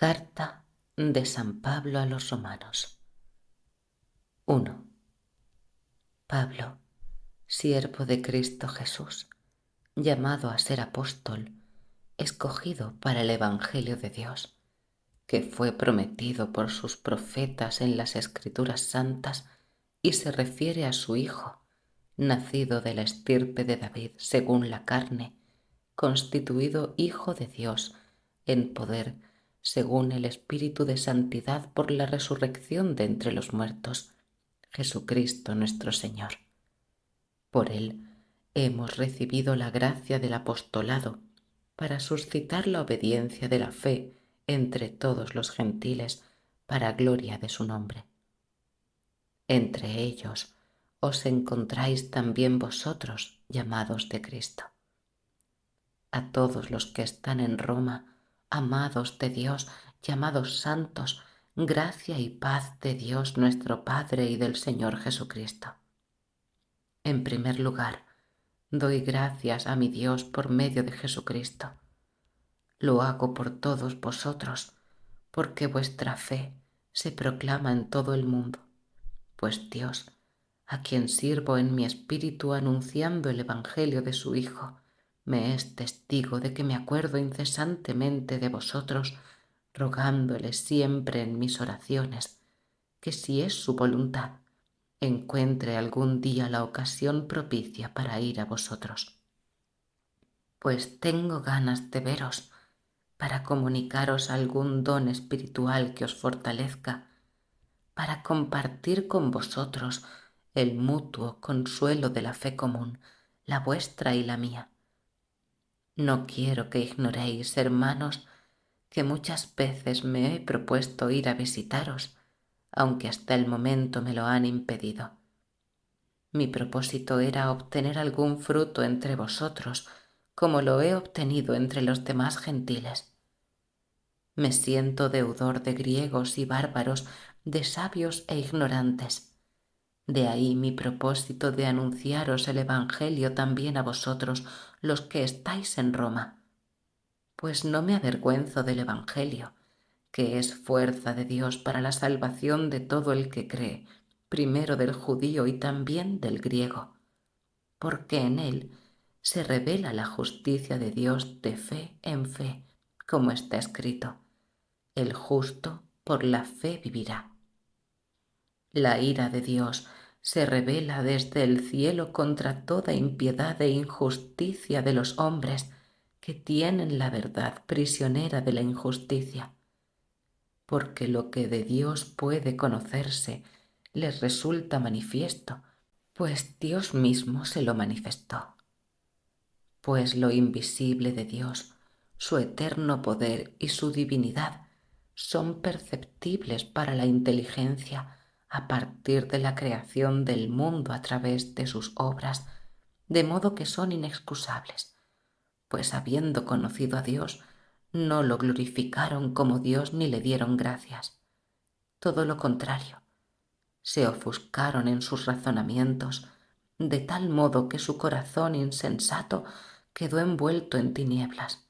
Carta de San Pablo a los Romanos. 1. Pablo, siervo de Cristo Jesús, llamado a ser apóstol, escogido para el Evangelio de Dios, que fue prometido por sus profetas en las Escrituras santas y se refiere a su Hijo, nacido de la estirpe de David según la carne, constituido Hijo de Dios en poder según el Espíritu de Santidad por la resurrección de entre los muertos, Jesucristo nuestro Señor. Por Él hemos recibido la gracia del apostolado para suscitar la obediencia de la fe entre todos los gentiles para gloria de su nombre. Entre ellos os encontráis también vosotros, llamados de Cristo. A todos los que están en Roma, amados de Dios, llamados santos, gracia y paz de Dios nuestro Padre y del Señor Jesucristo. En primer lugar, doy gracias a mi Dios por medio de Jesucristo. Lo hago por todos vosotros, porque vuestra fe se proclama en todo el mundo, pues Dios, a quien sirvo en mi espíritu anunciando el Evangelio de su Hijo, me es testigo de que me acuerdo incesantemente de vosotros, rogándole siempre en mis oraciones, que si es su voluntad, encuentre algún día la ocasión propicia para ir a vosotros. Pues tengo ganas de veros, para comunicaros algún don espiritual que os fortalezca, para compartir con vosotros el mutuo consuelo de la fe común, la vuestra y la mía. No quiero que ignoréis, hermanos, que muchas veces me he propuesto ir a visitaros, aunque hasta el momento me lo han impedido. Mi propósito era obtener algún fruto entre vosotros, como lo he obtenido entre los demás gentiles. Me siento deudor de griegos y bárbaros, de sabios e ignorantes. De ahí mi propósito de anunciaros el Evangelio también a vosotros, los que estáis en Roma. Pues no me avergüenzo del Evangelio, que es fuerza de Dios para la salvación de todo el que cree, primero del judío y también del griego, porque en él se revela la justicia de Dios de fe en fe, como está escrito: el justo por la fe vivirá. La ira de Dios se revela desde el cielo contra toda impiedad e injusticia de los hombres que tienen la verdad prisionera de la injusticia, porque lo que de Dios puede conocerse les resulta manifiesto, pues Dios mismo se lo manifestó. Pues lo invisible de Dios, su eterno poder y su divinidad son perceptibles para la inteligencia a partir de la creación del mundo a través de sus obras, de modo que son inexcusables, pues habiendo conocido a Dios, no lo glorificaron como Dios ni le dieron gracias. Todo lo contrario, se ofuscaron en sus razonamientos, de tal modo que su corazón insensato quedó envuelto en tinieblas.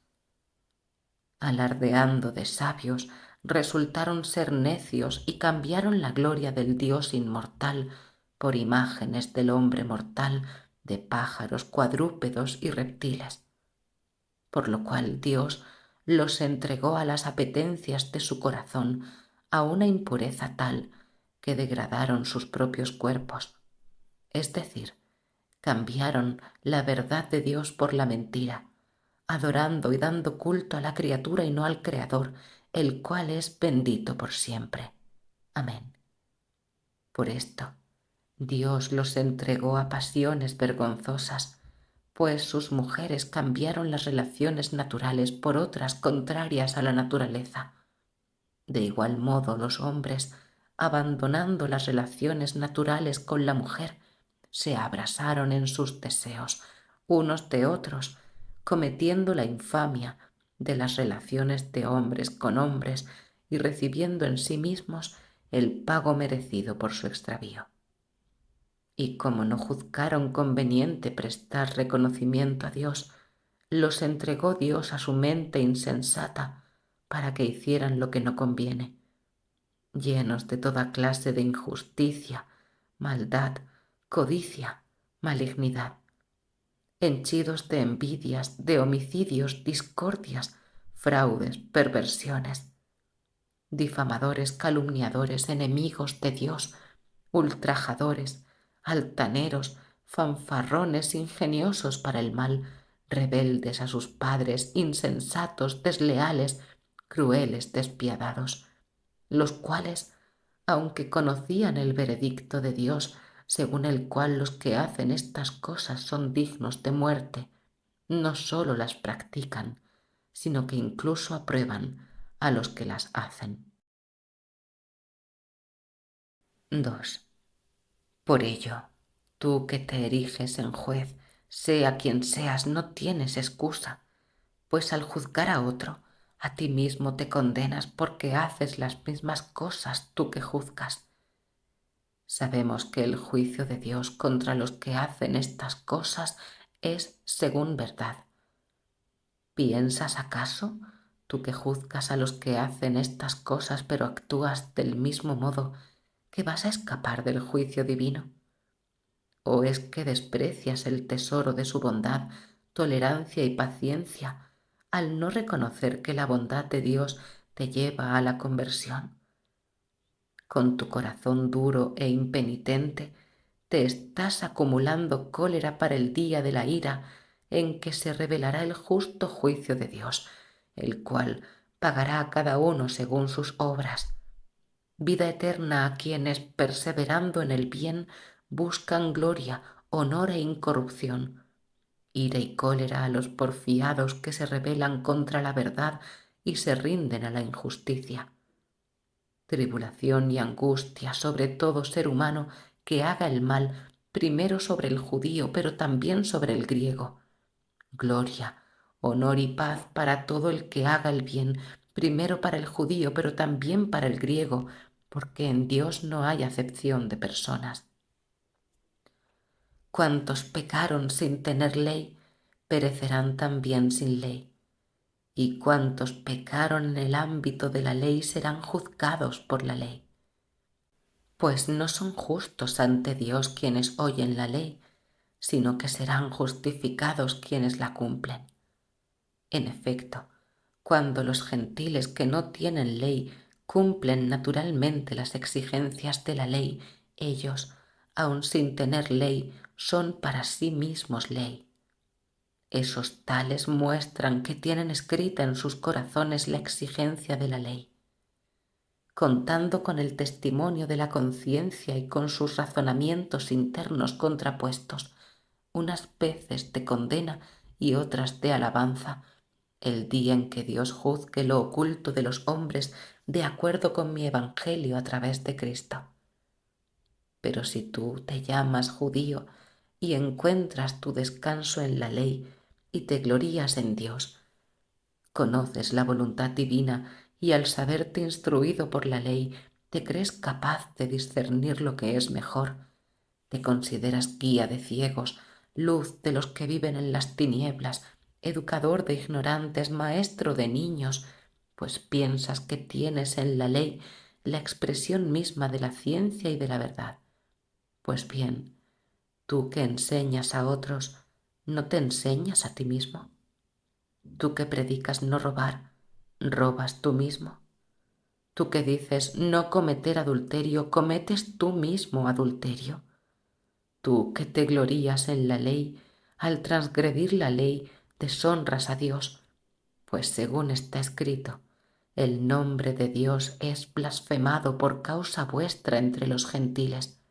Alardeando de sabios, resultaron ser necios y cambiaron la gloria del Dios inmortal por imágenes del hombre mortal, de pájaros, cuadrúpedos y reptiles. Por lo cual Dios los entregó a las apetencias de su corazón, a una impureza tal que degradaron sus propios cuerpos, es decir, cambiaron la verdad de Dios por la mentira, adorando y dando culto a la criatura y no al Creador, el cual es bendito por siempre. Amén. Por esto, Dios los entregó a pasiones vergonzosas, pues sus mujeres cambiaron las relaciones naturales por otras contrarias a la naturaleza. De igual modo, los hombres, abandonando las relaciones naturales con la mujer, se abrasaron en sus deseos unos de otros, cometiendo la infamia de las relaciones de hombres con hombres y recibiendo en sí mismos el pago merecido por su extravío. Y como no juzgaron conveniente prestar reconocimiento a Dios, los entregó Dios a su mente insensata, para que hicieran lo que no conviene, llenos de toda clase de injusticia, maldad, codicia, malignidad, henchidos de envidias, de homicidios, discordias, fraudes, perversiones, difamadores, calumniadores, enemigos de Dios, ultrajadores, altaneros, fanfarrones, ingeniosos para el mal, rebeldes a sus padres, insensatos, desleales, crueles, despiadados, los cuales, aunque conocían el veredicto de Dios, según el cual los que hacen estas cosas son dignos de muerte, no sólo las practican, sino que incluso aprueban a los que las hacen. 2. Por ello, tú que te eriges en juez, sea quien seas, no tienes excusa, pues al juzgar a otro, a ti mismo te condenas porque haces las mismas cosas tú que juzgas. Sabemos que el juicio de Dios contra los que hacen estas cosas es según verdad. ¿Piensas acaso, tú que juzgas a los que hacen estas cosas pero actúas del mismo modo, que vas a escapar del juicio divino? ¿O es que desprecias el tesoro de su bondad, tolerancia y paciencia al no reconocer que la bondad de Dios te lleva a la conversión? Con tu corazón duro e impenitente te estás acumulando cólera para el día de la ira en que se revelará el justo juicio de Dios, el cual pagará a cada uno según sus obras. Vida eterna a quienes, perseverando en el bien, buscan gloria, honor e incorrupción. Ira y cólera a los porfiados que se rebelan contra la verdad y se rinden a la injusticia. Tribulación y angustia sobre todo ser humano que haga el mal, primero sobre el judío, pero también sobre el griego. Gloria, honor y paz para todo el que haga el bien, primero para el judío, pero también para el griego, porque en Dios no hay acepción de personas. Cuantos pecaron sin tener ley, perecerán también sin ley. Y cuantos pecaron en el ámbito de la ley serán juzgados por la ley. Pues no son justos ante Dios quienes oyen la ley, sino que serán justificados quienes la cumplen. En efecto, cuando los gentiles que no tienen ley cumplen naturalmente las exigencias de la ley, ellos, aun sin tener ley, son para sí mismos ley. Esos tales muestran que tienen escrita en sus corazones la exigencia de la ley. Contando con el testimonio de la conciencia y con sus razonamientos internos contrapuestos, unas veces de condena y otras de alabanza, el día en que Dios juzgue lo oculto de los hombres de acuerdo con mi evangelio a través de Cristo. Pero si tú te llamas judío y encuentras tu descanso en la ley y te glorías en Dios, conoces la voluntad divina y al saberte instruido por la ley te crees capaz de discernir lo que es mejor, te consideras guía de ciegos, luz de los que viven en las tinieblas, educador de ignorantes, maestro de niños, pues piensas que tienes en la ley la expresión misma de la ciencia y de la verdad. Pues bien, tú que enseñas a otros, ¿no te enseñas a ti mismo? Tú que predicas no robar, ¿robas tú mismo? Tú que dices no cometer adulterio, ¿cometes tú mismo adulterio? Tú que te glorías en la ley, al transgredir la ley deshonras a Dios, pues según está escrito, el nombre de Dios es blasfemado por causa vuestra entre los gentiles.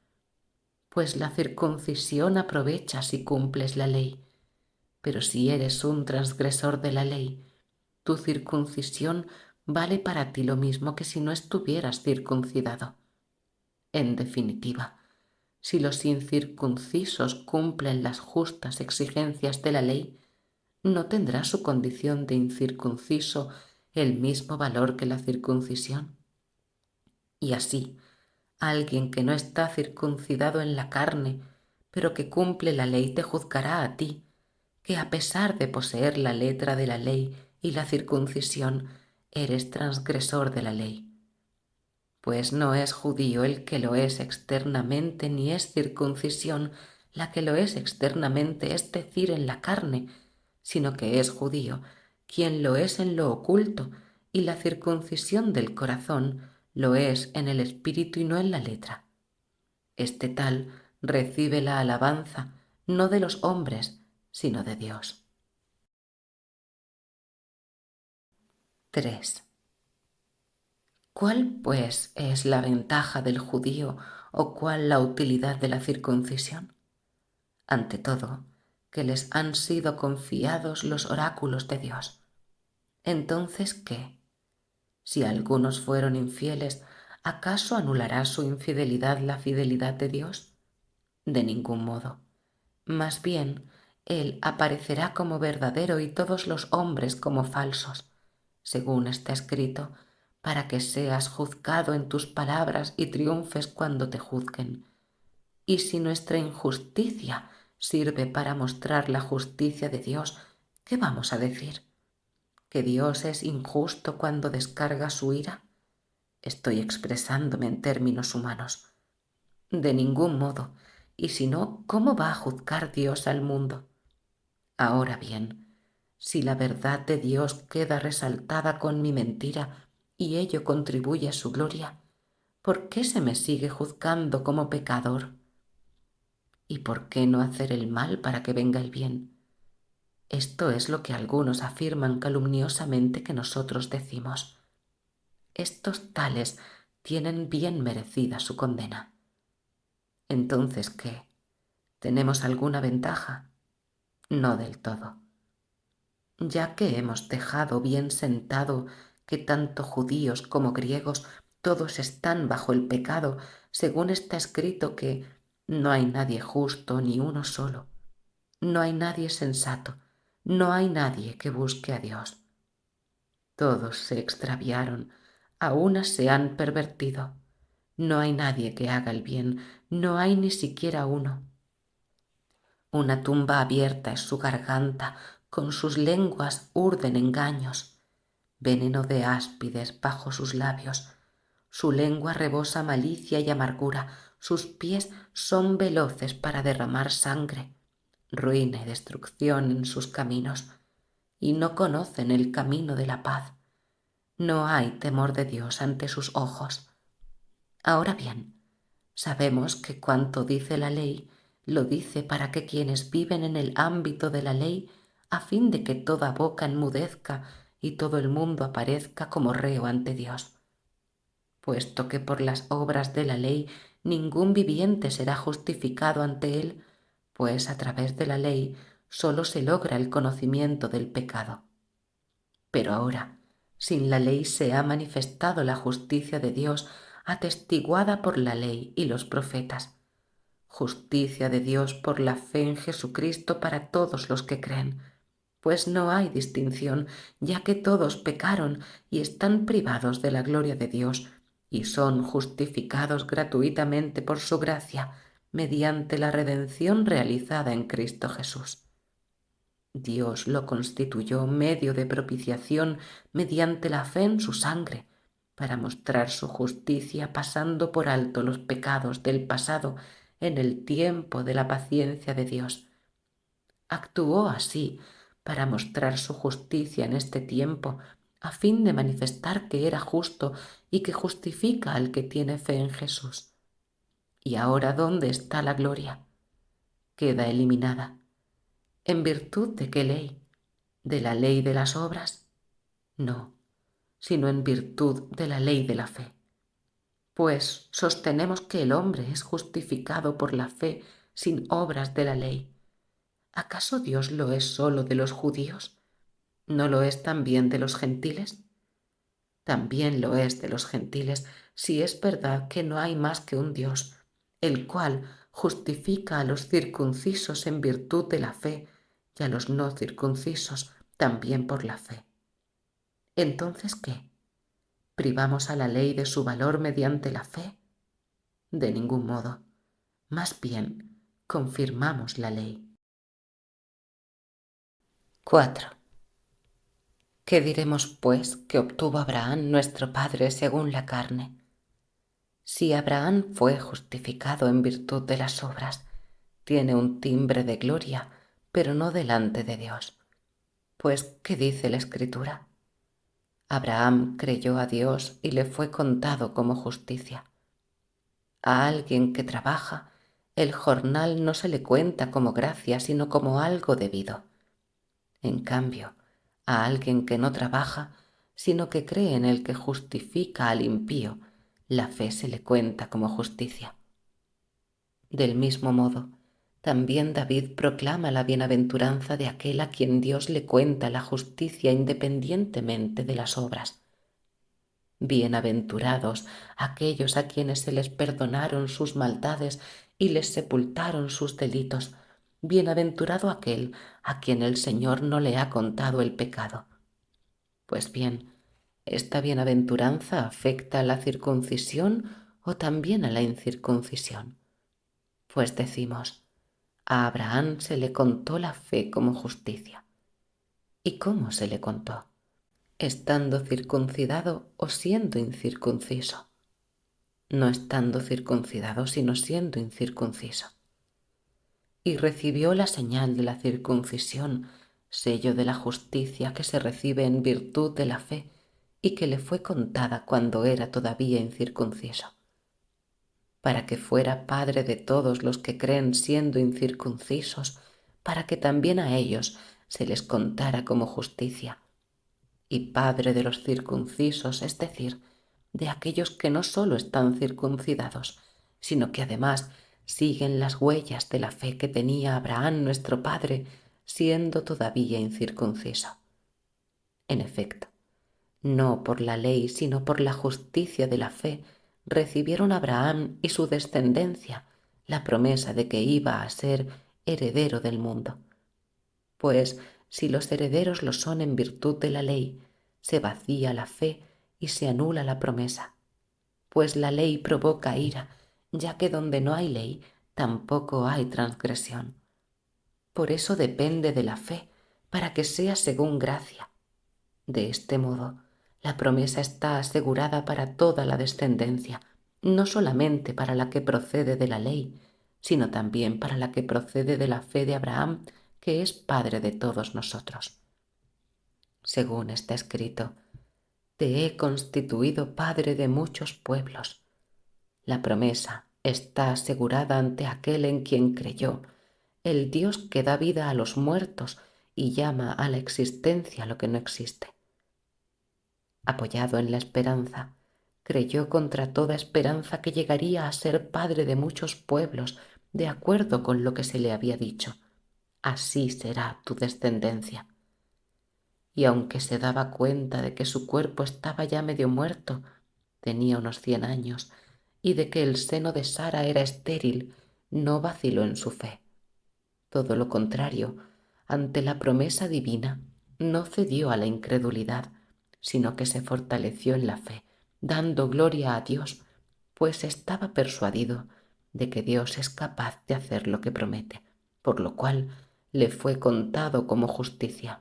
Pues la circuncisión aprovecha si cumples la ley, pero si eres un transgresor de la ley, tu circuncisión vale para ti lo mismo que si no estuvieras circuncidado. En definitiva, si los incircuncisos cumplen las justas exigencias de la ley, ¿no tendrá su condición de incircunciso el mismo valor que la circuncisión? Y así, alguien que no está circuncidado en la carne, pero que cumple la ley, te juzgará a ti, que a pesar de poseer la letra de la ley y la circuncisión, eres transgresor de la ley. Pues no es judío el que lo es externamente, ni es circuncisión la que lo es externamente, es decir, en la carne, sino que es judío quien lo es en lo oculto, y la circuncisión del corazón lo es en el espíritu y no en la letra. Este tal recibe la alabanza no de los hombres, sino de Dios. 3. ¿Cuál, pues, es la ventaja del judío o cuál la utilidad de la circuncisión? Ante todo, que les han sido confiados los oráculos de Dios. Entonces, ¿qué? Si algunos fueron infieles, ¿acaso anulará su infidelidad la fidelidad de Dios? De ningún modo. Más bien, Él aparecerá como verdadero y todos los hombres como falsos, según está escrito, para que seas juzgado en tus palabras y triunfes cuando te juzguen. Y si nuestra injusticia sirve para mostrar la justicia de Dios, ¿qué vamos a decir? ¿Que Dios es injusto cuando descarga su ira? Estoy expresándome en términos humanos. De ningún modo. Y si no, ¿cómo va a juzgar Dios al mundo? Ahora bien, si la verdad de Dios queda resaltada con mi mentira y ello contribuye a su gloria, ¿por qué se me sigue juzgando como pecador? ¿Y por qué no hacer el mal para que venga el bien? Esto es lo que algunos afirman calumniosamente que nosotros decimos. Estos tales tienen bien merecida su condena. Entonces, ¿qué? ¿Tenemos alguna ventaja? No del todo. Ya que hemos dejado bien sentado que tanto judíos como griegos todos están bajo el pecado, según está escrito que no hay nadie justo ni uno solo, no hay nadie sensato, no hay nadie que busque a Dios. Todos se extraviaron, a unas se han pervertido. No hay nadie que haga el bien, no hay ni siquiera uno. Una tumba abierta es su garganta, con sus lenguas urden engaños. Veneno de áspides bajo sus labios. Su lengua rebosa malicia y amargura, sus pies son veloces para derramar sangre. Ruina y destrucción en sus caminos, y no conocen el camino de la paz. No hay temor de Dios ante sus ojos. Ahora bien, sabemos que cuanto dice la ley, lo dice para que quienes viven en el ámbito de la ley, a fin de que toda boca enmudezca y todo el mundo aparezca como reo ante Dios. Puesto que por las obras de la ley ningún viviente será justificado ante él, pues a través de la ley sólo se logra el conocimiento del pecado. Pero ahora, sin la ley se ha manifestado la justicia de Dios, atestiguada por la ley y los profetas. Justicia de Dios por la fe en Jesucristo para todos los que creen, pues no hay distinción, ya que todos pecaron y están privados de la gloria de Dios, y son justificados gratuitamente por su gracia, mediante la redención realizada en Cristo Jesús. Dios lo constituyó medio de propiciación mediante la fe en su sangre, para mostrar su justicia pasando por alto los pecados del pasado en el tiempo de la paciencia de Dios. Actuó así para mostrar su justicia en este tiempo, a fin de manifestar que era justo y que justifica al que tiene fe en Jesús. ¿Y ahora dónde está la gloria? Queda eliminada. ¿En virtud de qué ley? ¿De la ley de las obras? No, sino en virtud de la ley de la fe. Pues sostenemos que el hombre es justificado por la fe sin obras de la ley. ¿Acaso Dios lo es solo de los judíos? ¿No lo es también de los gentiles? También lo es de los gentiles, si es verdad que no hay más que un Dios, el cual justifica a los circuncisos en virtud de la fe y a los no circuncisos también por la fe. Entonces, ¿qué? ¿Privamos a la ley de su valor mediante la fe? De ningún modo. Más bien, confirmamos la ley. 4. ¿Qué diremos, pues, que obtuvo Abraham nuestro padre según la carne? Si Abraham fue justificado en virtud de las obras, tiene un timbre de gloria, pero no delante de Dios. Pues, ¿qué dice la Escritura? Abraham creyó a Dios y le fue contado como justicia. A alguien que trabaja, el jornal no se le cuenta como gracia, sino como algo debido. En cambio, a alguien que no trabaja, sino que cree en el que justifica al impío, la fe se le cuenta como justicia. Del mismo modo, también David proclama la bienaventuranza de aquel a quien Dios le cuenta la justicia independientemente de las obras. Bienaventurados aquellos a quienes se les perdonaron sus maldades y les sepultaron sus delitos. Bienaventurado aquel a quien el Señor no le ha contado el pecado. Pues bien, ¿esta bienaventuranza afecta a la circuncisión o también a la incircuncisión? Pues decimos, a Abraham se le contó la fe como justicia. ¿Y cómo se le contó? Estando circuncidado o siendo incircunciso. No estando circuncidado, sino siendo incircunciso. Y recibió la señal de la circuncisión, sello de la justicia que se recibe en virtud de la fe y que le fue contada cuando era todavía incircunciso, para que fuera padre de todos los que creen siendo incircuncisos, para que también a ellos se les contara como justicia, y padre de los circuncisos, es decir, de aquellos que no sólo están circuncidados, sino que además siguen las huellas de la fe que tenía Abraham nuestro padre, siendo todavía incircunciso. En efecto, no por la ley, sino por la justicia de la fe, recibieron Abraham y su descendencia la promesa de que iba a ser heredero del mundo. Pues si los herederos lo son en virtud de la ley, se vacía la fe y se anula la promesa. Pues la ley provoca ira, ya que donde no hay ley, tampoco hay transgresión. Por eso depende de la fe, para que sea según gracia. De este modo, la promesa está asegurada para toda la descendencia, no solamente para la que procede de la ley, sino también para la que procede de la fe de Abraham, que es Padre de todos nosotros. Según está escrito, te he constituido Padre de muchos pueblos. La promesa está asegurada ante aquel en quien creyó, el Dios que da vida a los muertos y llama a la existencia lo que no existe. Apoyado en la esperanza, creyó contra toda esperanza que llegaría a ser padre de muchos pueblos, de acuerdo con lo que se le había dicho. Así será tu descendencia. Y aunque se daba cuenta de que su cuerpo estaba ya medio muerto, tenía unos 100 años, y de que el seno de Sara era estéril, no vaciló en su fe. Todo lo contrario, ante la promesa divina, no cedió a la incredulidad, sino que se fortaleció en la fe, dando gloria a Dios, pues estaba persuadido de que Dios es capaz de hacer lo que promete, por lo cual le fue contado como justicia.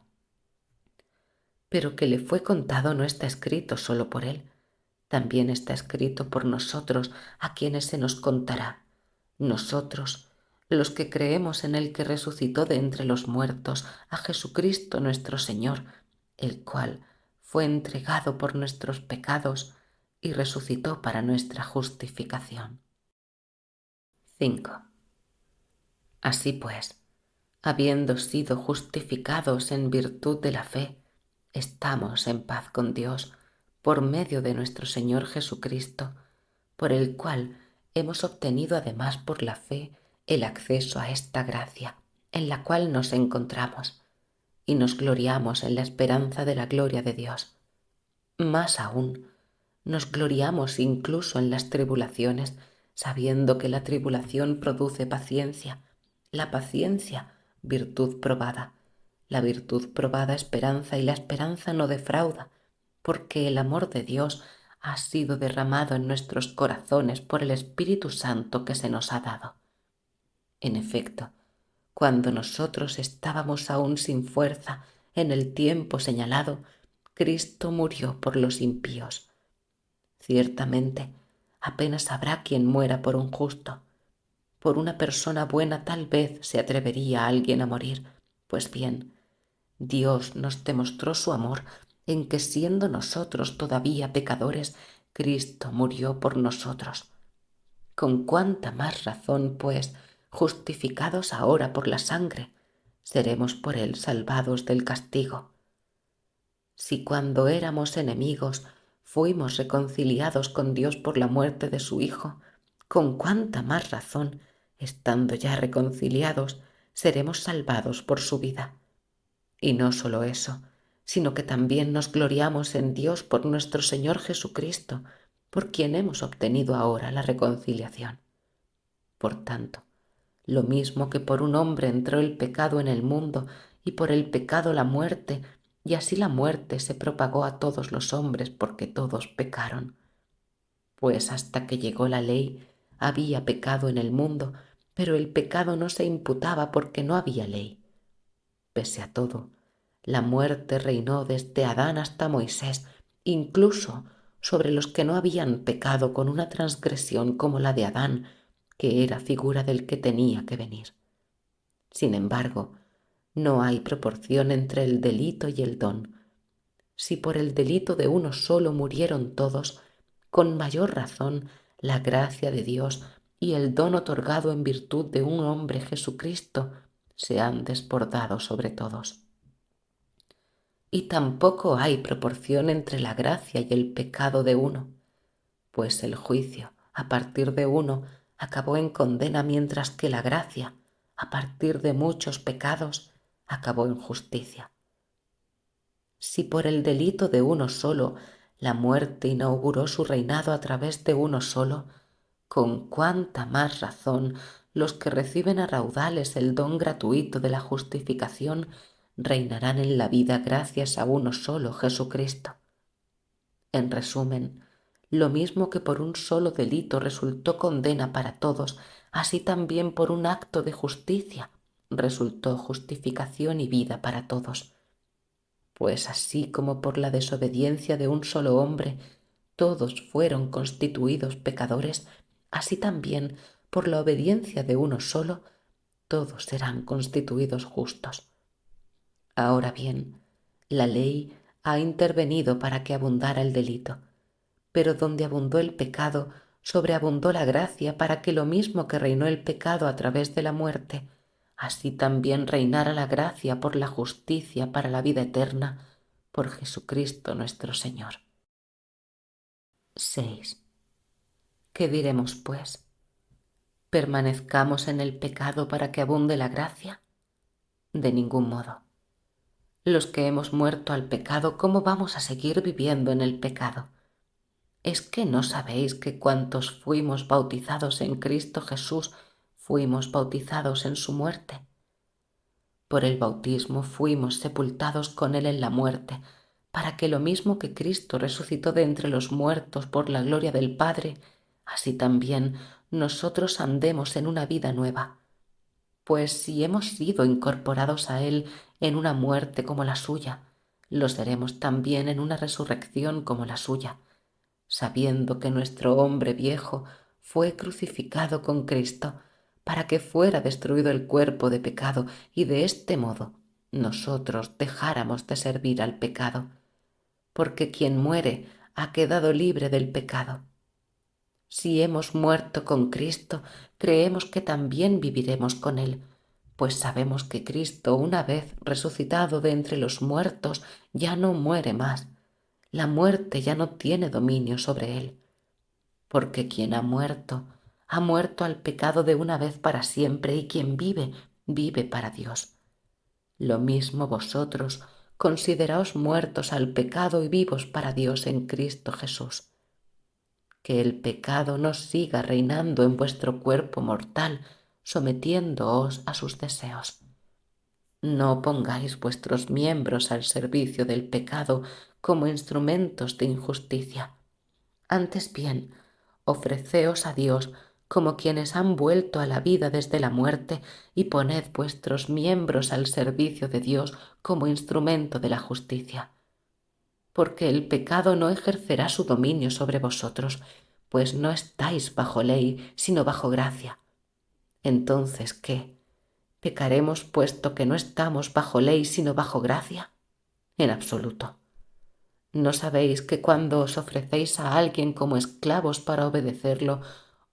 Pero que le fue contado no está escrito solo por él, también está escrito por nosotros, a quienes se nos contará. Nosotros, los que creemos en el que resucitó de entre los muertos, a Jesucristo nuestro Señor, el cual fue entregado por nuestros pecados y resucitó para nuestra justificación. 5. Así pues, habiendo sido justificados en virtud de la fe, estamos en paz con Dios por medio de nuestro Señor Jesucristo, por el cual hemos obtenido además por la fe el acceso a esta gracia en la cual nos encontramos y nos gloriamos en la esperanza de la gloria de Dios. Más aún, nos gloriamos incluso en las tribulaciones, sabiendo que la tribulación produce paciencia, la paciencia virtud probada, la virtud probada esperanza y la esperanza no defrauda, porque el amor de Dios ha sido derramado en nuestros corazones por el Espíritu Santo que se nos ha dado. En efecto, cuando nosotros estábamos aún sin fuerza en el tiempo señalado, Cristo murió por los impíos. Ciertamente, apenas habrá quien muera por un justo. Por una persona buena tal vez se atrevería alguien a morir. Pues bien, Dios nos demostró su amor en que siendo nosotros todavía pecadores, Cristo murió por nosotros. Con cuánta más razón, pues, justificados ahora por la sangre, seremos por él salvados del castigo. Si cuando éramos enemigos fuimos reconciliados con Dios por la muerte de su Hijo, con cuánta más razón, estando ya reconciliados, seremos salvados por su vida. Y no solo eso, sino que también nos gloriamos en Dios por nuestro Señor Jesucristo, por quien hemos obtenido ahora la reconciliación. Por tanto, lo mismo que por un hombre entró el pecado en el mundo y por el pecado la muerte, y así la muerte se propagó a todos los hombres porque todos pecaron. Pues hasta que llegó la ley había pecado en el mundo, pero el pecado no se imputaba porque no había ley. Pese a todo, la muerte reinó desde Adán hasta Moisés, incluso sobre los que no habían pecado con una transgresión como la de Adán, que era figura del que tenía que venir. Sin embargo, no hay proporción entre el delito y el don. Si por el delito de uno solo murieron todos, con mayor razón la gracia de Dios y el don otorgado en virtud de un hombre Jesucristo se han desbordado sobre todos. Y tampoco hay proporción entre la gracia y el pecado de uno, pues el juicio, a partir de uno, acabó en condena, mientras que la gracia, a partir de muchos pecados, acabó en justicia. Si por el delito de uno solo la muerte inauguró su reinado a través de uno solo, con cuánta más razón los que reciben a raudales el don gratuito de la justificación reinarán en la vida gracias a uno solo, Jesucristo. En resumen, lo mismo que por un solo delito resultó condena para todos, así también por un acto de justicia resultó justificación y vida para todos. Pues así como por la desobediencia de un solo hombre todos fueron constituidos pecadores, así también por la obediencia de uno solo todos serán constituidos justos. Ahora bien, la ley ha intervenido para que abundara el delito, pero donde abundó el pecado, sobreabundó la gracia para que lo mismo que reinó el pecado a través de la muerte, así también reinara la gracia por la justicia para la vida eterna, por Jesucristo nuestro Señor. 6. ¿Qué diremos, pues? ¿Permanezcamos en el pecado para que abunde la gracia? De ningún modo. Los que hemos muerto al pecado, ¿cómo vamos a seguir viviendo en el pecado? ¿Es que no sabéis que cuantos fuimos bautizados en Cristo Jesús, fuimos bautizados en su muerte? Por el bautismo fuimos sepultados con él en la muerte, para que lo mismo que Cristo resucitó de entre los muertos por la gloria del Padre, así también nosotros andemos en una vida nueva. Pues si hemos sido incorporados a él en una muerte como la suya, lo seremos también en una resurrección como la suya, sabiendo que nuestro hombre viejo fue crucificado con Cristo, para que fuera destruido el cuerpo de pecado, y de este modo nosotros dejáramos de servir al pecado, porque quien muere ha quedado libre del pecado. Si hemos muerto con Cristo, creemos que también viviremos con él, pues sabemos que Cristo, una vez resucitado de entre los muertos, ya no muere más. La muerte ya no tiene dominio sobre él, porque quien ha muerto al pecado de una vez para siempre, y quien vive, vive para Dios. Lo mismo vosotros, consideraos muertos al pecado y vivos para Dios en Cristo Jesús. Que el pecado no siga reinando en vuestro cuerpo mortal, sometiéndoos a sus deseos. No pongáis vuestros miembros al servicio del pecado como instrumentos de injusticia. Antes bien, ofreceos a Dios como quienes han vuelto a la vida desde la muerte, y poned vuestros miembros al servicio de Dios como instrumento de la justicia. porque el pecado no ejercerá su dominio sobre vosotros, pues no estáis bajo ley, sino bajo gracia. Entonces, ¿qué? ¿Pecaremos puesto que no estamos bajo ley, sino bajo gracia? En absoluto. ¿No sabéis que cuando os ofrecéis a alguien como esclavos para obedecerlo,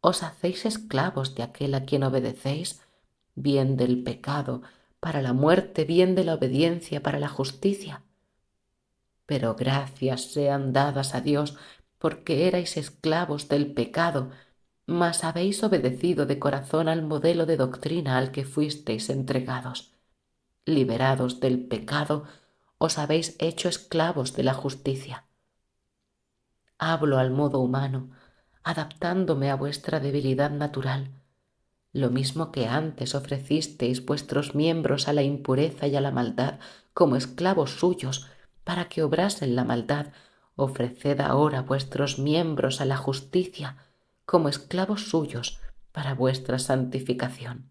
os hacéis esclavos de aquel a quien obedecéis, bien del pecado para la muerte, bien de la obediencia para la justicia? Pero gracias sean dadas a Dios, porque erais esclavos del pecado, mas habéis obedecido de corazón al modelo de doctrina al que fuisteis entregados. Liberados del pecado, os habéis hecho esclavos de la justicia. Hablo al modo humano, adaptándome a vuestra debilidad natural, lo mismo que antes ofrecisteis vuestros miembros a la impureza y a la maldad como esclavos suyos para que obrasen la maldad, ofreced ahora vuestros miembros a la justicia como esclavos suyos para vuestra santificación.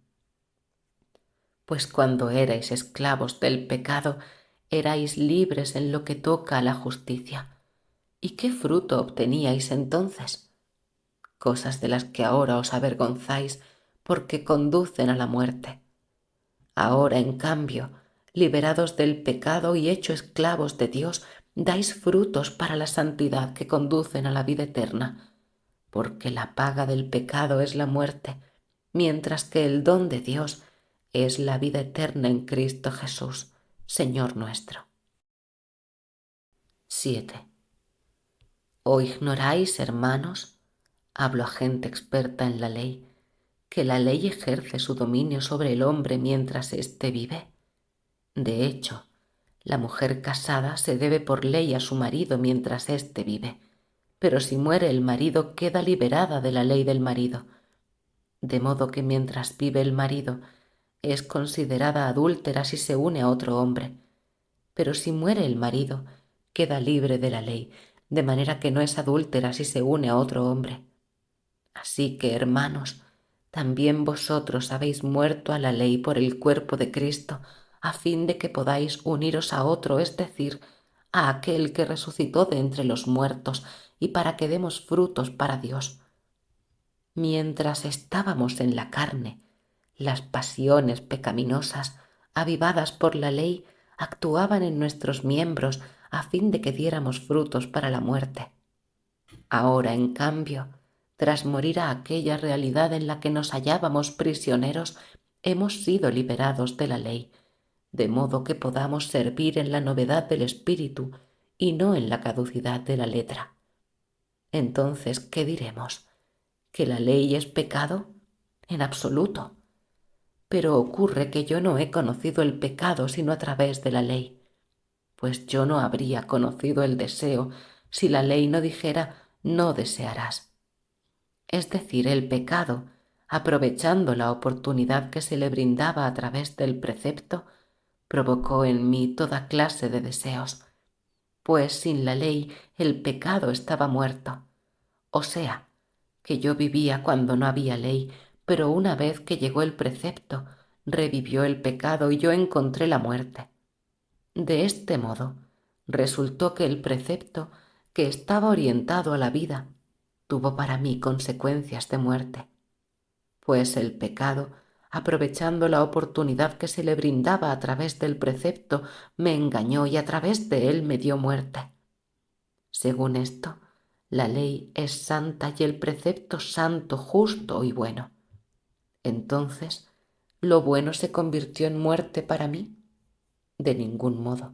Pues cuando erais esclavos del pecado, erais libres en lo que toca a la justicia. ¿Y qué fruto obteníais entonces? Cosas de las que ahora os avergonzáis porque conducen a la muerte. Ahora, en cambio, liberados del pecado y hecho esclavos de Dios, dais frutos para la santidad que conducen a la vida eterna, porque la paga del pecado es la muerte, mientras que el don de Dios es la vida eterna en Cristo Jesús, Señor nuestro. 7. ¿O ignoráis, hermanos? Hablo a gente experta en la ley, que la ley ejerce su dominio sobre el hombre mientras éste vive. De hecho, la mujer casada se debe por ley a su marido mientras éste vive, pero si muere el marido queda liberada de la ley del marido, de modo que mientras vive el marido es considerada adúltera si se une a otro hombre, pero si muere el marido queda libre de la ley, de manera que no es adúltera si se une a otro hombre. Así que, hermanos, también vosotros habéis muerto a la ley por el cuerpo de Cristo, a fin de que podáis uniros a otro, es decir, a aquel que resucitó de entre los muertos, y para que demos frutos para Dios. Mientras estábamos en la carne, las pasiones pecaminosas, avivadas por la ley, actuaban en nuestros miembros a fin de que diéramos frutos para la muerte. Ahora, en cambio, tras morir a aquella realidad en la que nos hallábamos prisioneros, hemos sido liberados de la ley, de modo que podamos servir en la novedad del espíritu y no en la caducidad de la letra. Entonces, ¿qué diremos? ¿Que la ley es pecado? En absoluto. Pero ocurre que yo no he conocido el pecado sino a través de la ley, pues yo no habría conocido el deseo si la ley no dijera no desearás. Es decir, el pecado, aprovechando la oportunidad que se le brindaba a través del precepto, provocó en mí toda clase de deseos, pues sin la ley el pecado estaba muerto. O sea, que yo vivía cuando no había ley, pero una vez que llegó el precepto, revivió el pecado y yo encontré la muerte. De este modo, resultó que el precepto, que estaba orientado a la vida, tuvo para mí consecuencias de muerte, pues el pecado, aprovechando la oportunidad que se le brindaba a través del precepto, me engañó y a través de él me dio muerte. Según esto, la ley es santa y el precepto santo, justo y bueno. Entonces, ¿lo bueno se convirtió en muerte para mí? De ningún modo.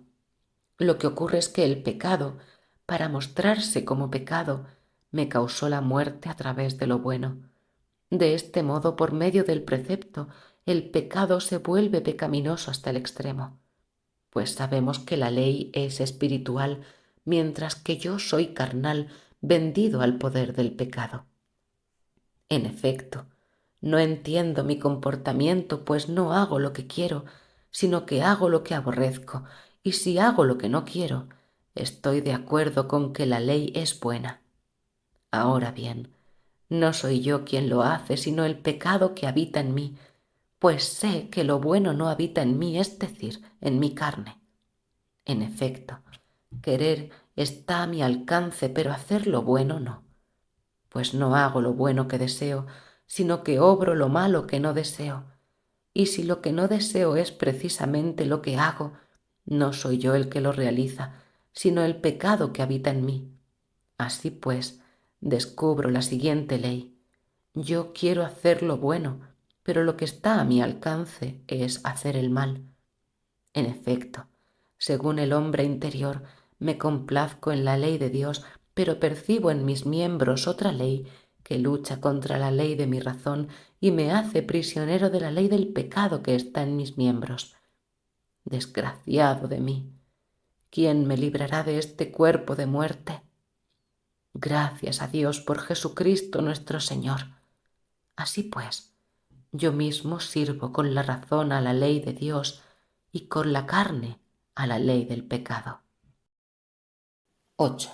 Lo que ocurre es que el pecado, para mostrarse como pecado, me causó la muerte a través de lo bueno. De este modo, por medio del precepto, el pecado se vuelve pecaminoso hasta el extremo, pues sabemos que la ley es espiritual, mientras que yo soy carnal, vendido al poder del pecado. En efecto, no entiendo mi comportamiento, pues no hago lo que quiero, sino que hago lo que aborrezco, y si hago lo que no quiero, estoy de acuerdo con que la ley es buena. Ahora bien, no soy yo quien lo hace, sino el pecado que habita en mí, pues sé que lo bueno no habita en mí, es decir, en mi carne. En efecto, querer está a mi alcance, pero hacer lo bueno no, pues no hago lo bueno que deseo, sino que obro lo malo que no deseo. Y si lo que no deseo es precisamente lo que hago, no soy yo el que lo realiza, sino el pecado que habita en mí. Así pues, descubro la siguiente ley. Yo quiero hacer lo bueno, pero lo que está a mi alcance es hacer el mal. En efecto, según el hombre interior, me complazco en la ley de Dios, pero percibo en mis miembros otra ley que lucha contra la ley de mi razón y me hace prisionero de la ley del pecado que está en mis miembros. Desgraciado de mí, ¿quién me librará de este cuerpo de muerte? Gracias a Dios por Jesucristo nuestro Señor. Así pues, yo mismo sirvo con la razón a la ley de Dios y con la carne a la ley del pecado. 8.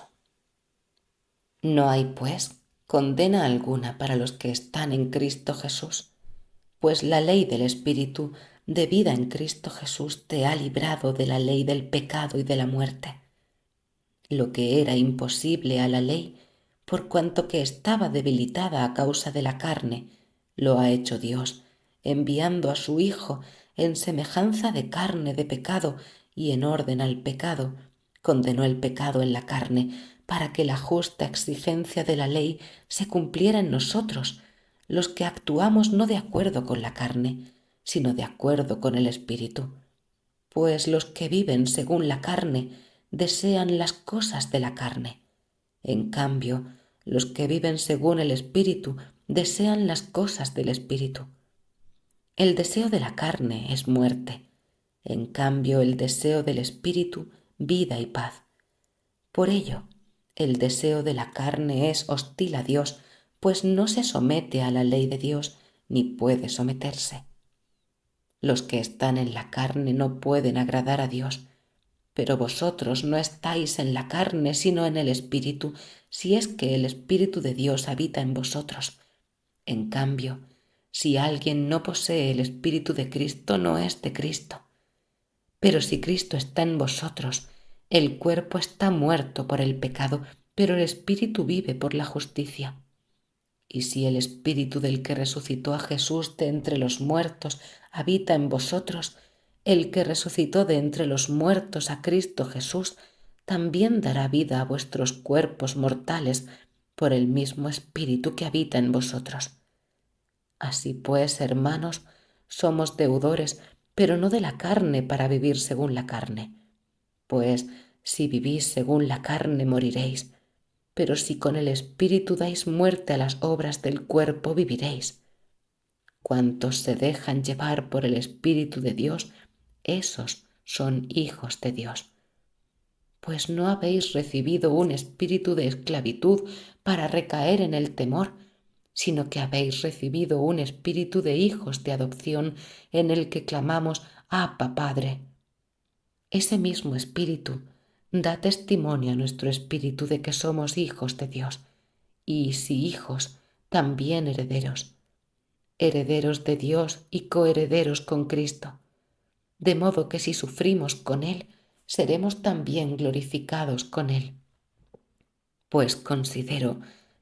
No hay, pues, condena alguna para los que están en Cristo Jesús, pues la ley del Espíritu de vida en Cristo Jesús te ha librado de la ley del pecado y de la muerte. Lo que era imposible a la ley, por cuanto que estaba debilitada a causa de la carne, lo ha hecho Dios, enviando a su Hijo en semejanza de carne de pecado y en orden al pecado, condenó el pecado en la carne, para que la justa exigencia de la ley se cumpliera en nosotros, los que actuamos no de acuerdo con la carne, sino de acuerdo con el Espíritu. Pues los que viven según la carne desean las cosas de la carne. En cambio, los que viven según el Espíritu desean las cosas del Espíritu. El deseo de la carne es muerte, en cambio el deseo del Espíritu vida y paz. Por ello, el deseo de la carne es hostil a Dios, pues no se somete a la ley de Dios ni puede someterse. Los que están en la carne no pueden agradar a Dios, pero vosotros no estáis en la carne, sino en el Espíritu, si es que el Espíritu de Dios habita en vosotros. En cambio, si alguien no posee el Espíritu de Cristo, no es de Cristo. Pero si Cristo está en vosotros, el cuerpo está muerto por el pecado, pero el Espíritu vive por la justicia. Y si el Espíritu del que resucitó a Jesús de entre los muertos habita en vosotros, el que resucitó de entre los muertos a Cristo Jesús también dará vida a vuestros cuerpos mortales por el mismo Espíritu que habita en vosotros. Así pues, hermanos, somos deudores, pero no de la carne para vivir según la carne. Pues si vivís según la carne moriréis, pero si con el Espíritu dais muerte a las obras del cuerpo, viviréis. Cuantos se dejan llevar por el Espíritu de Dios, esos son hijos de Dios. Pues no habéis recibido un espíritu de esclavitud para recaer en el temor, sino que habéis recibido un espíritu de hijos de adopción en el que clamamos Abba, Padre. Ese mismo espíritu da testimonio a nuestro espíritu de que somos hijos de Dios, y si hijos, también herederos, herederos de Dios y coherederos con Cristo, de modo que si sufrimos con Él, seremos también glorificados con Él. Pues considero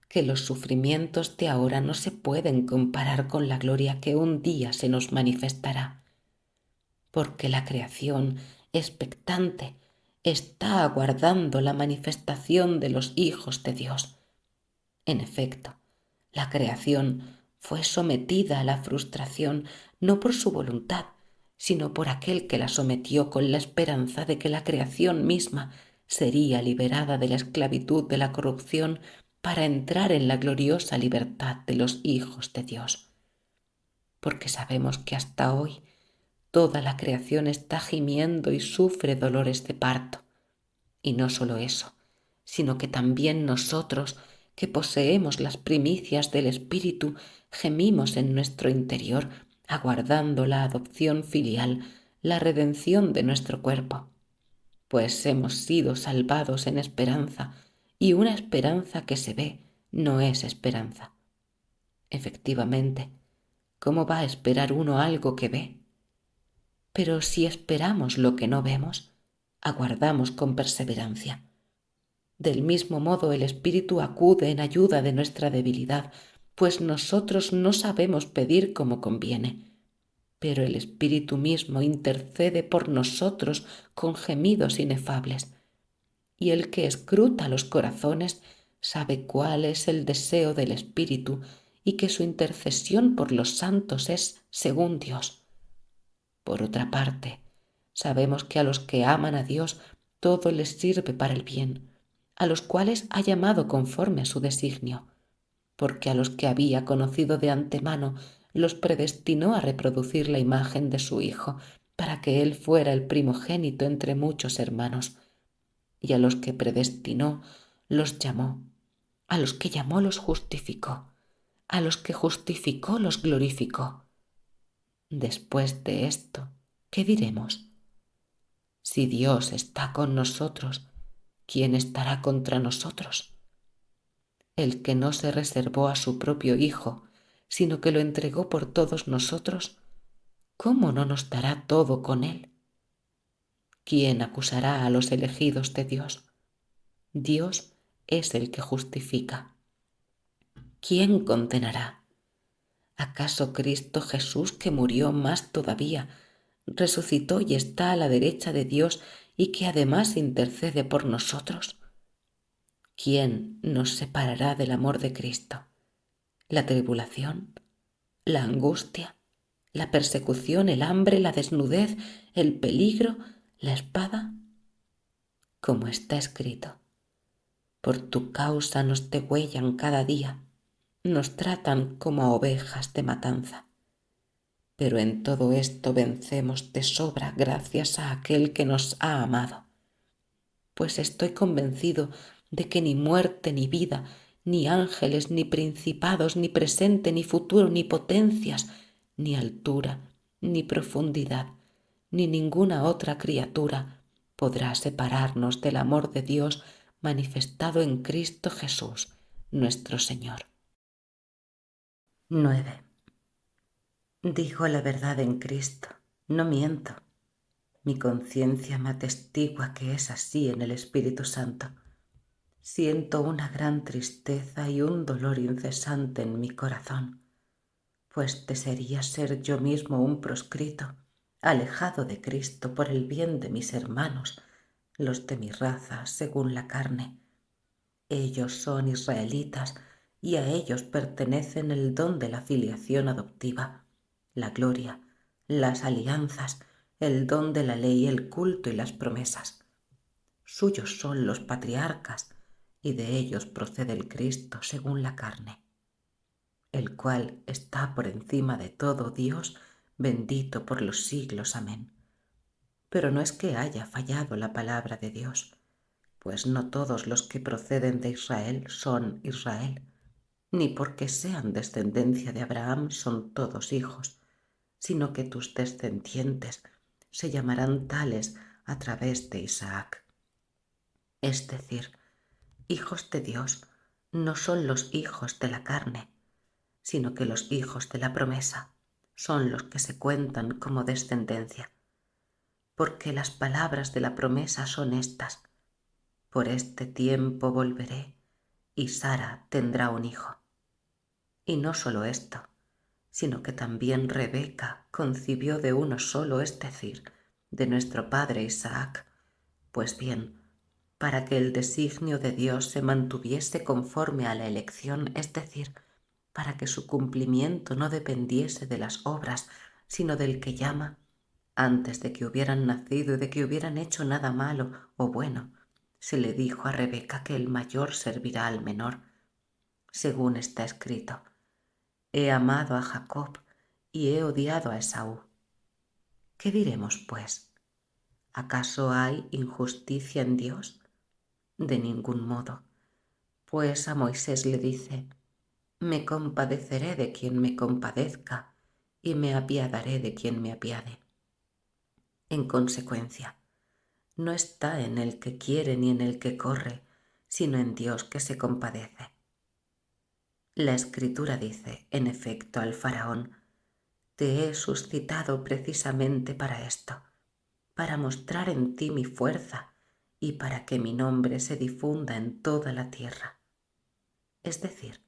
que los sufrimientos de ahora no se pueden comparar con la gloria que un día se nos manifestará, porque la creación, expectante, está aguardando la manifestación de los hijos de Dios. En efecto, la creación fue sometida a la frustración no por su voluntad, sino por aquel que la sometió con la esperanza de que la creación misma sería liberada de la esclavitud de la corrupción para entrar en la gloriosa libertad de los hijos de Dios. Porque sabemos que hasta hoy toda la creación está gimiendo y sufre dolores de parto. Y no solo eso, sino que también nosotros, que poseemos las primicias del Espíritu, gemimos en nuestro interior, aguardando la adopción filial, la redención de nuestro cuerpo. Pues hemos sido salvados en esperanza, y una esperanza que se ve no es esperanza. Efectivamente, ¿cómo va a esperar uno algo que ve? Pero si esperamos lo que no vemos, aguardamos con perseverancia. Del mismo modo el Espíritu acude en ayuda de nuestra debilidad, pues nosotros no sabemos pedir como conviene, pero el Espíritu mismo intercede por nosotros con gemidos inefables. Y el que escruta los corazones sabe cuál es el deseo del Espíritu y que su intercesión por los santos es según Dios. Por otra parte, sabemos que a los que aman a Dios todo les sirve para el bien, a los cuales ha llamado conforme a su designio, porque a los que había conocido de antemano los predestinó a reproducir la imagen de su Hijo, para que Él fuera el primogénito entre muchos hermanos. Y a los que predestinó los llamó, a los que llamó los justificó, a los que justificó los glorificó. Después de esto, ¿qué diremos? Si Dios está con nosotros, ¿quién estará contra nosotros? El que no se reservó a su propio Hijo, sino que lo entregó por todos nosotros, ¿cómo no nos dará todo con él? ¿Quién acusará a los elegidos de Dios? Dios es el que justifica. ¿Quién condenará? ¿Acaso Cristo Jesús, que murió más todavía, resucitó y está a la derecha de Dios y que además intercede por nosotros? ¿Quién nos separará del amor de Cristo? ¿La tribulación? ¿La angustia? ¿La persecución? ¿El hambre? ¿La desnudez? ¿El peligro? ¿La espada? Como está escrito: por tu causa nos degüellan cada día, nos tratan como a ovejas de matanza. Pero en todo esto vencemos de sobra gracias a aquel que nos ha amado. Pues estoy convencido de que ni muerte ni vida, ni ángeles, ni principados, ni presente, ni futuro, ni potencias, ni altura, ni profundidad, ni ninguna otra criatura podrá separarnos del amor de Dios manifestado en Cristo Jesús, nuestro Señor. 9. Digo la verdad en Cristo, no miento. Mi conciencia me atestigua que es así en el Espíritu Santo. Siento una gran tristeza y un dolor incesante en mi corazón, pues desearía ser yo mismo un proscrito, alejado de Cristo por el bien de mis hermanos, los de mi raza según la carne. Ellos son israelitas y a ellos pertenecen el don de la filiación adoptiva, la gloria, las alianzas, el don de la ley, el culto y las promesas. Suyos son los patriarcas, y de ellos procede el Cristo según la carne, el cual está por encima de todo Dios, bendito por los siglos. Amén. Pero no es que haya fallado la palabra de Dios, pues no todos los que proceden de Israel son Israel, ni porque sean descendencia de Abraham son todos hijos, sino que tus descendientes se llamarán tales a través de Isaac. Es decir, hijos de Dios no son los hijos de la carne, sino que los hijos de la promesa son los que se cuentan como descendencia, porque las palabras de la promesa son estas: por este tiempo volveré y Sara tendrá un hijo. Y no solo esto, sino que también Rebeca concibió de uno solo, es decir, de nuestro padre Isaac. Pues bien, para que el designio de Dios se mantuviese conforme a la elección, es decir, para que su cumplimiento no dependiese de las obras, sino del que llama, antes de que hubieran nacido y de que hubieran hecho nada malo o bueno, se le dijo a Rebeca que el mayor servirá al menor, según está escrito: he amado a Jacob y he odiado a Esaú. ¿Qué diremos, pues? ¿Acaso hay injusticia en Dios? De ningún modo, pues a Moisés le dice: me compadeceré de quien me compadezca y me apiadaré de quien me apiade. En consecuencia, no está en el que quiere ni en el que corre, sino en Dios que se compadece. La Escritura dice, en efecto, al faraón: te he suscitado precisamente para esto, para mostrar en ti mi fuerza y para que mi nombre se difunda en toda la tierra. Es decir,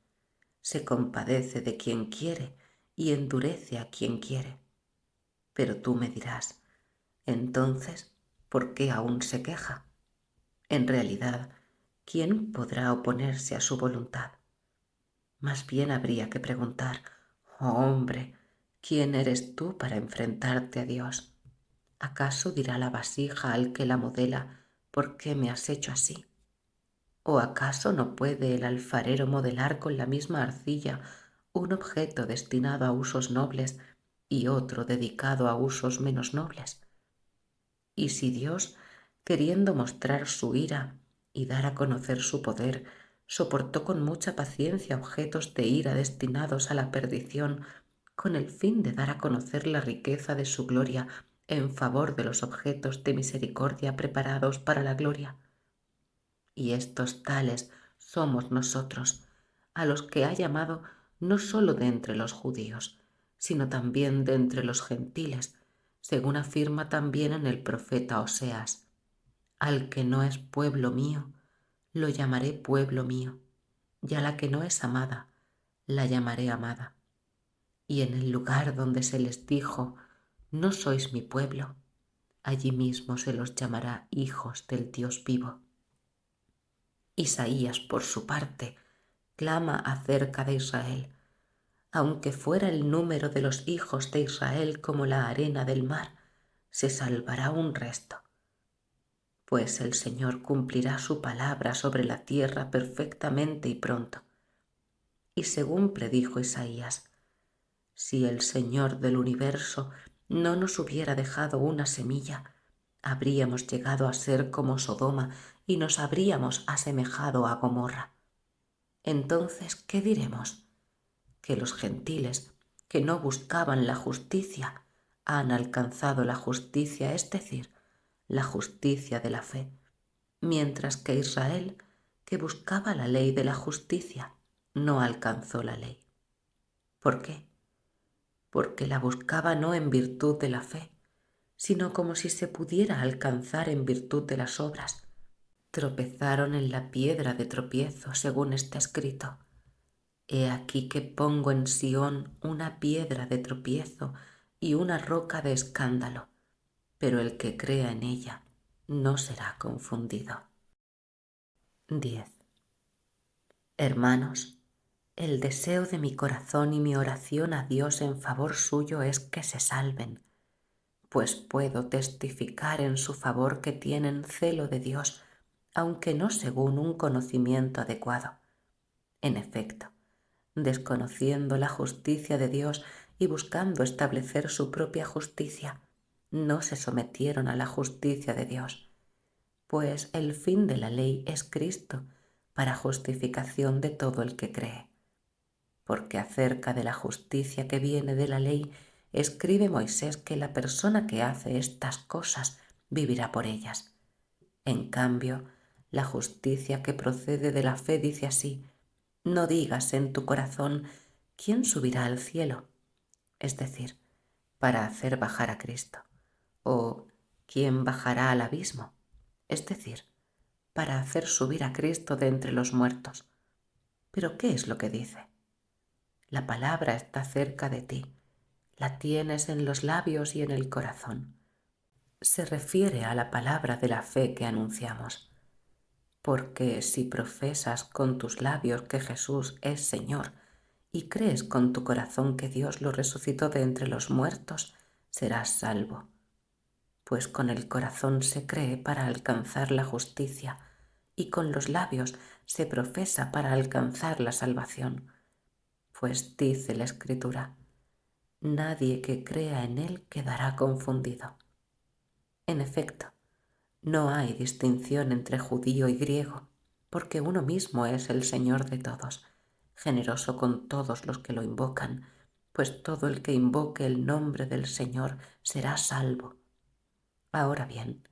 se compadece de quien quiere y endurece a quien quiere. Pero tú me dirás, entonces, ¿por qué aún se queja? En realidad, ¿quién podrá oponerse a su voluntad? Más bien habría que preguntar, oh hombre, ¿quién eres tú para enfrentarte a Dios? ¿Acaso dirá la vasija al que la modela, ¿por qué me has hecho así? ¿O acaso no puede el alfarero modelar con la misma arcilla un objeto destinado a usos nobles y otro dedicado a usos menos nobles? Y si Dios, queriendo mostrar su ira y dar a conocer su poder, soportó con mucha paciencia objetos de ira destinados a la perdición, con el fin de dar a conocer la riqueza de su gloria en favor de los objetos de misericordia preparados para la gloria. Y estos tales somos nosotros, a los que ha llamado no sólo de entre los judíos, sino también de entre los gentiles, según afirma también en el profeta Oseas: al que no es pueblo mío, lo llamaré pueblo mío, y a la que no es amada, la llamaré amada. Y en el lugar donde se les dijo, no sois mi pueblo, allí mismo se los llamará hijos del Dios vivo. Isaías, por su parte, clama acerca de Israel: aunque fuera el número de los hijos de Israel como la arena del mar, se salvará un resto. Pues el Señor cumplirá su palabra sobre la tierra perfectamente y pronto. Y según predijo Isaías, si el Señor del universo no nos hubiera dejado una semilla, habríamos llegado a ser como Sodoma y nos habríamos asemejado a Gomorra. Entonces, ¿qué diremos? Que los gentiles, que no buscaban la justicia, han alcanzado la justicia, es decir, la justicia de la fe, mientras que Israel, que buscaba la ley de la justicia, no alcanzó la ley. ¿Por qué? Porque la buscaba no en virtud de la fe, sino como si se pudiera alcanzar en virtud de las obras. Tropezaron en la piedra de tropiezo, según está escrito: he aquí que pongo en Sión una piedra de tropiezo y una roca de escándalo, pero el que crea en ella no será confundido. 10. Hermanos, el deseo de mi corazón y mi oración a Dios en favor suyo es que se salven, pues puedo testificar en su favor que tienen celo de Dios, aunque no según un conocimiento adecuado. En efecto, desconociendo la justicia de Dios y buscando establecer su propia justicia, no se sometieron a la justicia de Dios, pues el fin de la ley es Cristo, para justificación de todo el que cree. Porque acerca de la justicia que viene de la ley, escribe Moisés que la persona que hace estas cosas vivirá por ellas. En cambio, la justicia que procede de la fe dice así: no digas en tu corazón, ¿quién subirá al cielo? Es decir, para hacer bajar a Cristo. O ¿quién bajará al abismo? Es decir, para hacer subir a Cristo de entre los muertos. ¿Pero qué es lo que dice? La palabra está cerca de ti, la tienes en los labios y en el corazón. Se refiere a la palabra de la fe que anunciamos. Porque si profesas con tus labios que Jesús es Señor y crees con tu corazón que Dios lo resucitó de entre los muertos, serás salvo. Pues con el corazón se cree para alcanzar la justicia y con los labios se profesa para alcanzar la salvación. Pues dice la Escritura: nadie que crea en Él quedará confundido. En efecto, no hay distinción entre judío y griego, porque uno mismo es el Señor de todos, generoso con todos los que lo invocan, pues todo el que invoque el nombre del Señor será salvo. Ahora bien,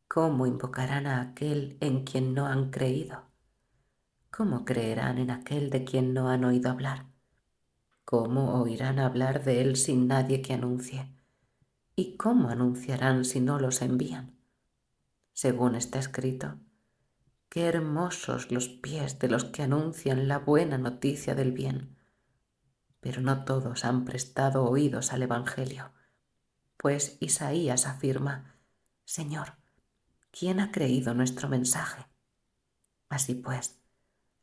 ¿cómo invocarán a aquel en quien no han creído? ¿Cómo creerán en aquel de quien no han oído hablar? ¿Cómo oirán hablar de él sin nadie que anuncie? ¿Y cómo anunciarán si no los envían? según está escrito: qué hermosos los pies de los que anuncian la buena noticia del bien. Pero no todos han prestado oídos al Evangelio, pues Isaías afirma: Señor, ¿quién ha creído nuestro mensaje? Así pues,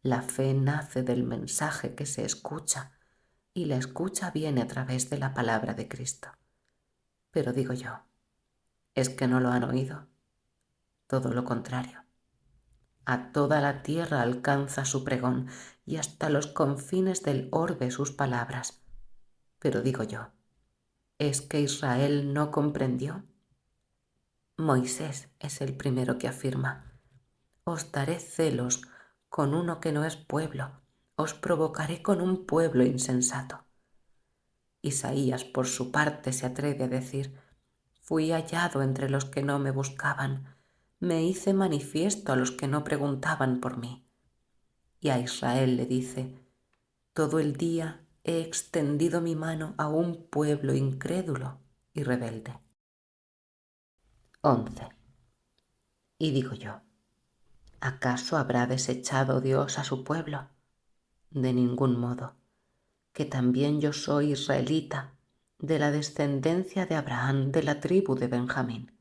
la fe nace del mensaje que se escucha, y la escucha viene a través de la palabra de Cristo. Pero digo yo, ¿es que no lo han oído? Todo lo contrario. A toda la tierra alcanza su pregón, y hasta los confines del orbe sus palabras. Pero digo yo, ¿es que Israel no comprendió? Moisés es el primero que afirma: os daré celos con uno que no es pueblo, os provocaré con un pueblo insensato. Isaías, por su parte, se atreve a decir: fui hallado entre los que no me buscaban, me hice manifiesto a los que no preguntaban por mí. Y a Israel le dice: todo el día he extendido mi mano a un pueblo incrédulo y rebelde. 11. Y digo yo, ¿acaso habrá desechado Dios a su pueblo? De ningún modo, que también yo soy israelita, de la descendencia de Abraham, de la tribu de Benjamín.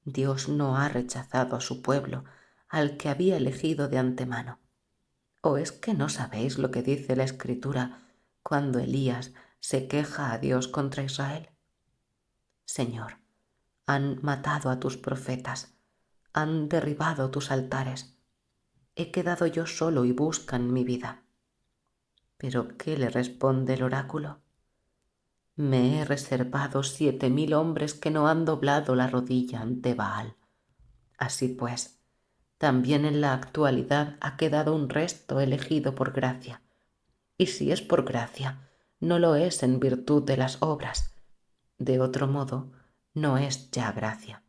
Dios no ha rechazado a su pueblo, al que había elegido de antemano. ¿O es que no sabéis lo que dice la Escritura cuando Elías se queja a Dios contra Israel? Señor, han matado a tus profetas, han derribado tus altares. He quedado yo solo y buscan mi vida. ¿Pero qué le responde el oráculo? Me he reservado 7,000 hombres que no han doblado la rodilla ante Baal. Así pues, también en la actualidad ha quedado un resto elegido por gracia. Y si es por gracia, no lo es en virtud de las obras. De otro modo, no es ya gracia.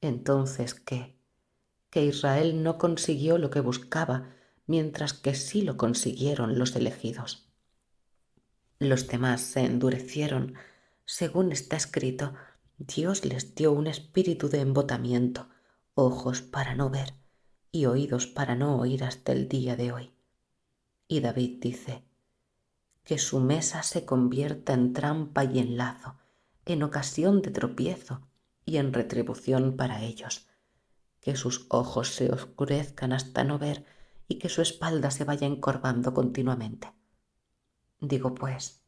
Entonces, ¿qué? Que Israel no consiguió lo que buscaba, mientras que sí lo consiguieron los elegidos. Los demás se endurecieron. Según está escrito, Dios les dio un espíritu de embotamiento, ojos para no ver y oídos para no oír hasta el día de hoy. Y David dice: que su mesa se convierta en trampa y en lazo, en ocasión de tropiezo y en retribución para ellos, que sus ojos se oscurezcan hasta no ver y que su espalda se vaya encorvando continuamente. Digo pues,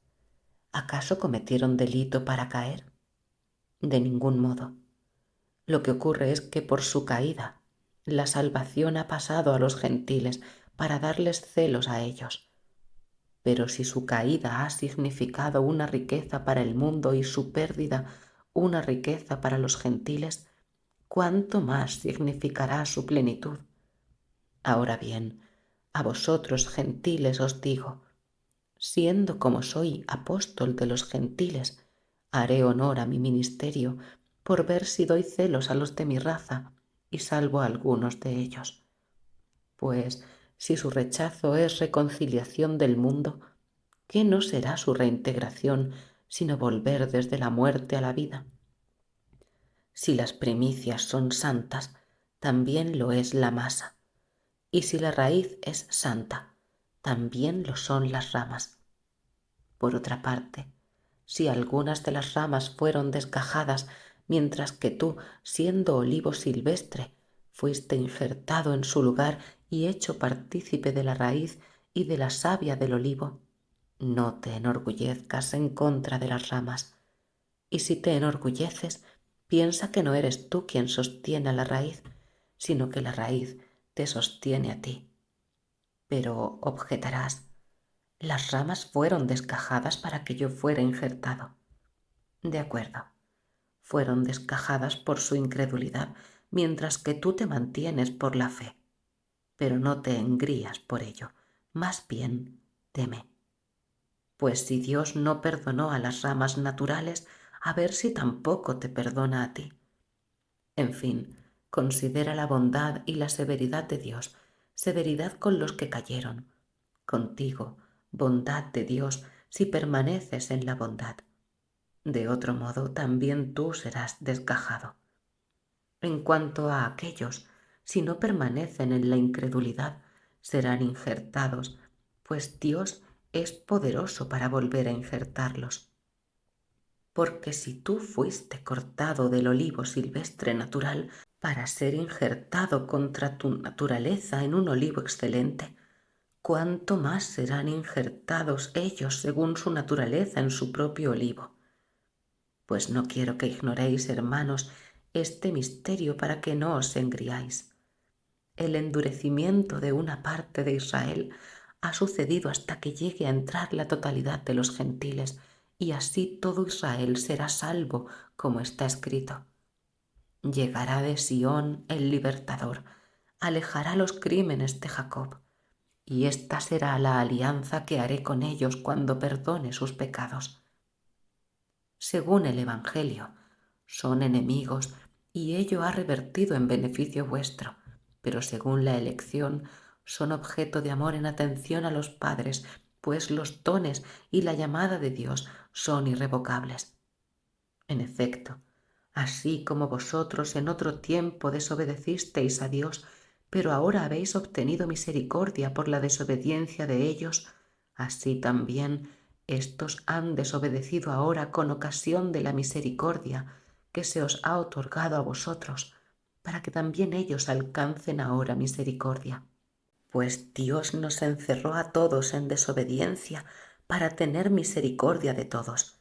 ¿acaso cometieron delito para caer? De ningún modo. Lo que ocurre es que por su caída, la salvación ha pasado a los gentiles para darles celos a ellos. Pero si su caída ha significado una riqueza para el mundo y su pérdida una riqueza para los gentiles, ¿cuánto más significará su plenitud? Ahora bien, a vosotros gentiles os digo: siendo como soy apóstol de los gentiles, haré honor a mi ministerio por ver si doy celos a los de mi raza y salvo a algunos de ellos. Pues si su rechazo es reconciliación del mundo, ¿qué no será su reintegración sino volver desde la muerte a la vida? Si las primicias son santas, también lo es la masa, y si la raíz es santa, también lo son las ramas. Por otra parte, si algunas de las ramas fueron desgajadas, mientras que tú, siendo olivo silvestre, fuiste injertado en su lugar y hecho partícipe de la raíz y de la savia del olivo, no te enorgullezcas en contra de las ramas. Y si te enorgulleces, piensa que no eres tú quien sostiene a la raíz, sino que la raíz te sostiene a ti. Pero objetarás: las ramas fueron desgajadas para que yo fuera injertado. De acuerdo, fueron desgajadas por su incredulidad, mientras que tú te mantienes por la fe. Pero no te engrías por ello, más bien teme. Pues si Dios no perdonó a las ramas naturales, a ver si tampoco te perdona a ti. En fin, considera la bondad y la severidad de Dios, severidad con los que cayeron. Contigo, bondad de Dios, si permaneces en la bondad. De otro modo, también tú serás desgajado. En cuanto a aquellos, si no permanecen en la incredulidad, serán injertados, pues Dios es poderoso para volver a injertarlos. Porque si tú fuiste cortado del olivo silvestre natural para ser injertado contra tu naturaleza en un olivo excelente, ¿cuánto más serán injertados ellos según su naturaleza en su propio olivo? Pues no quiero que ignoréis, hermanos, este misterio para que no os engriáis. El endurecimiento de una parte de Israel ha sucedido hasta que llegue a entrar la totalidad de los gentiles, y así todo Israel será salvo, como está escrito. Llegará de Sión el libertador, alejará los crímenes de Jacob, y esta será la alianza que haré con ellos cuando perdone sus pecados. Según el Evangelio, son enemigos y ello ha revertido en beneficio vuestro, pero según la elección, son objeto de amor en atención a los padres, pues los dones y la llamada de Dios son irrevocables. En efecto, así como vosotros en otro tiempo desobedecisteis a Dios, pero ahora habéis obtenido misericordia por la desobediencia de ellos, así también éstos han desobedecido ahora con ocasión de la misericordia que se os ha otorgado a vosotros, para que también ellos alcancen ahora misericordia. Pues Dios nos encerró a todos en desobediencia para tener misericordia de todos.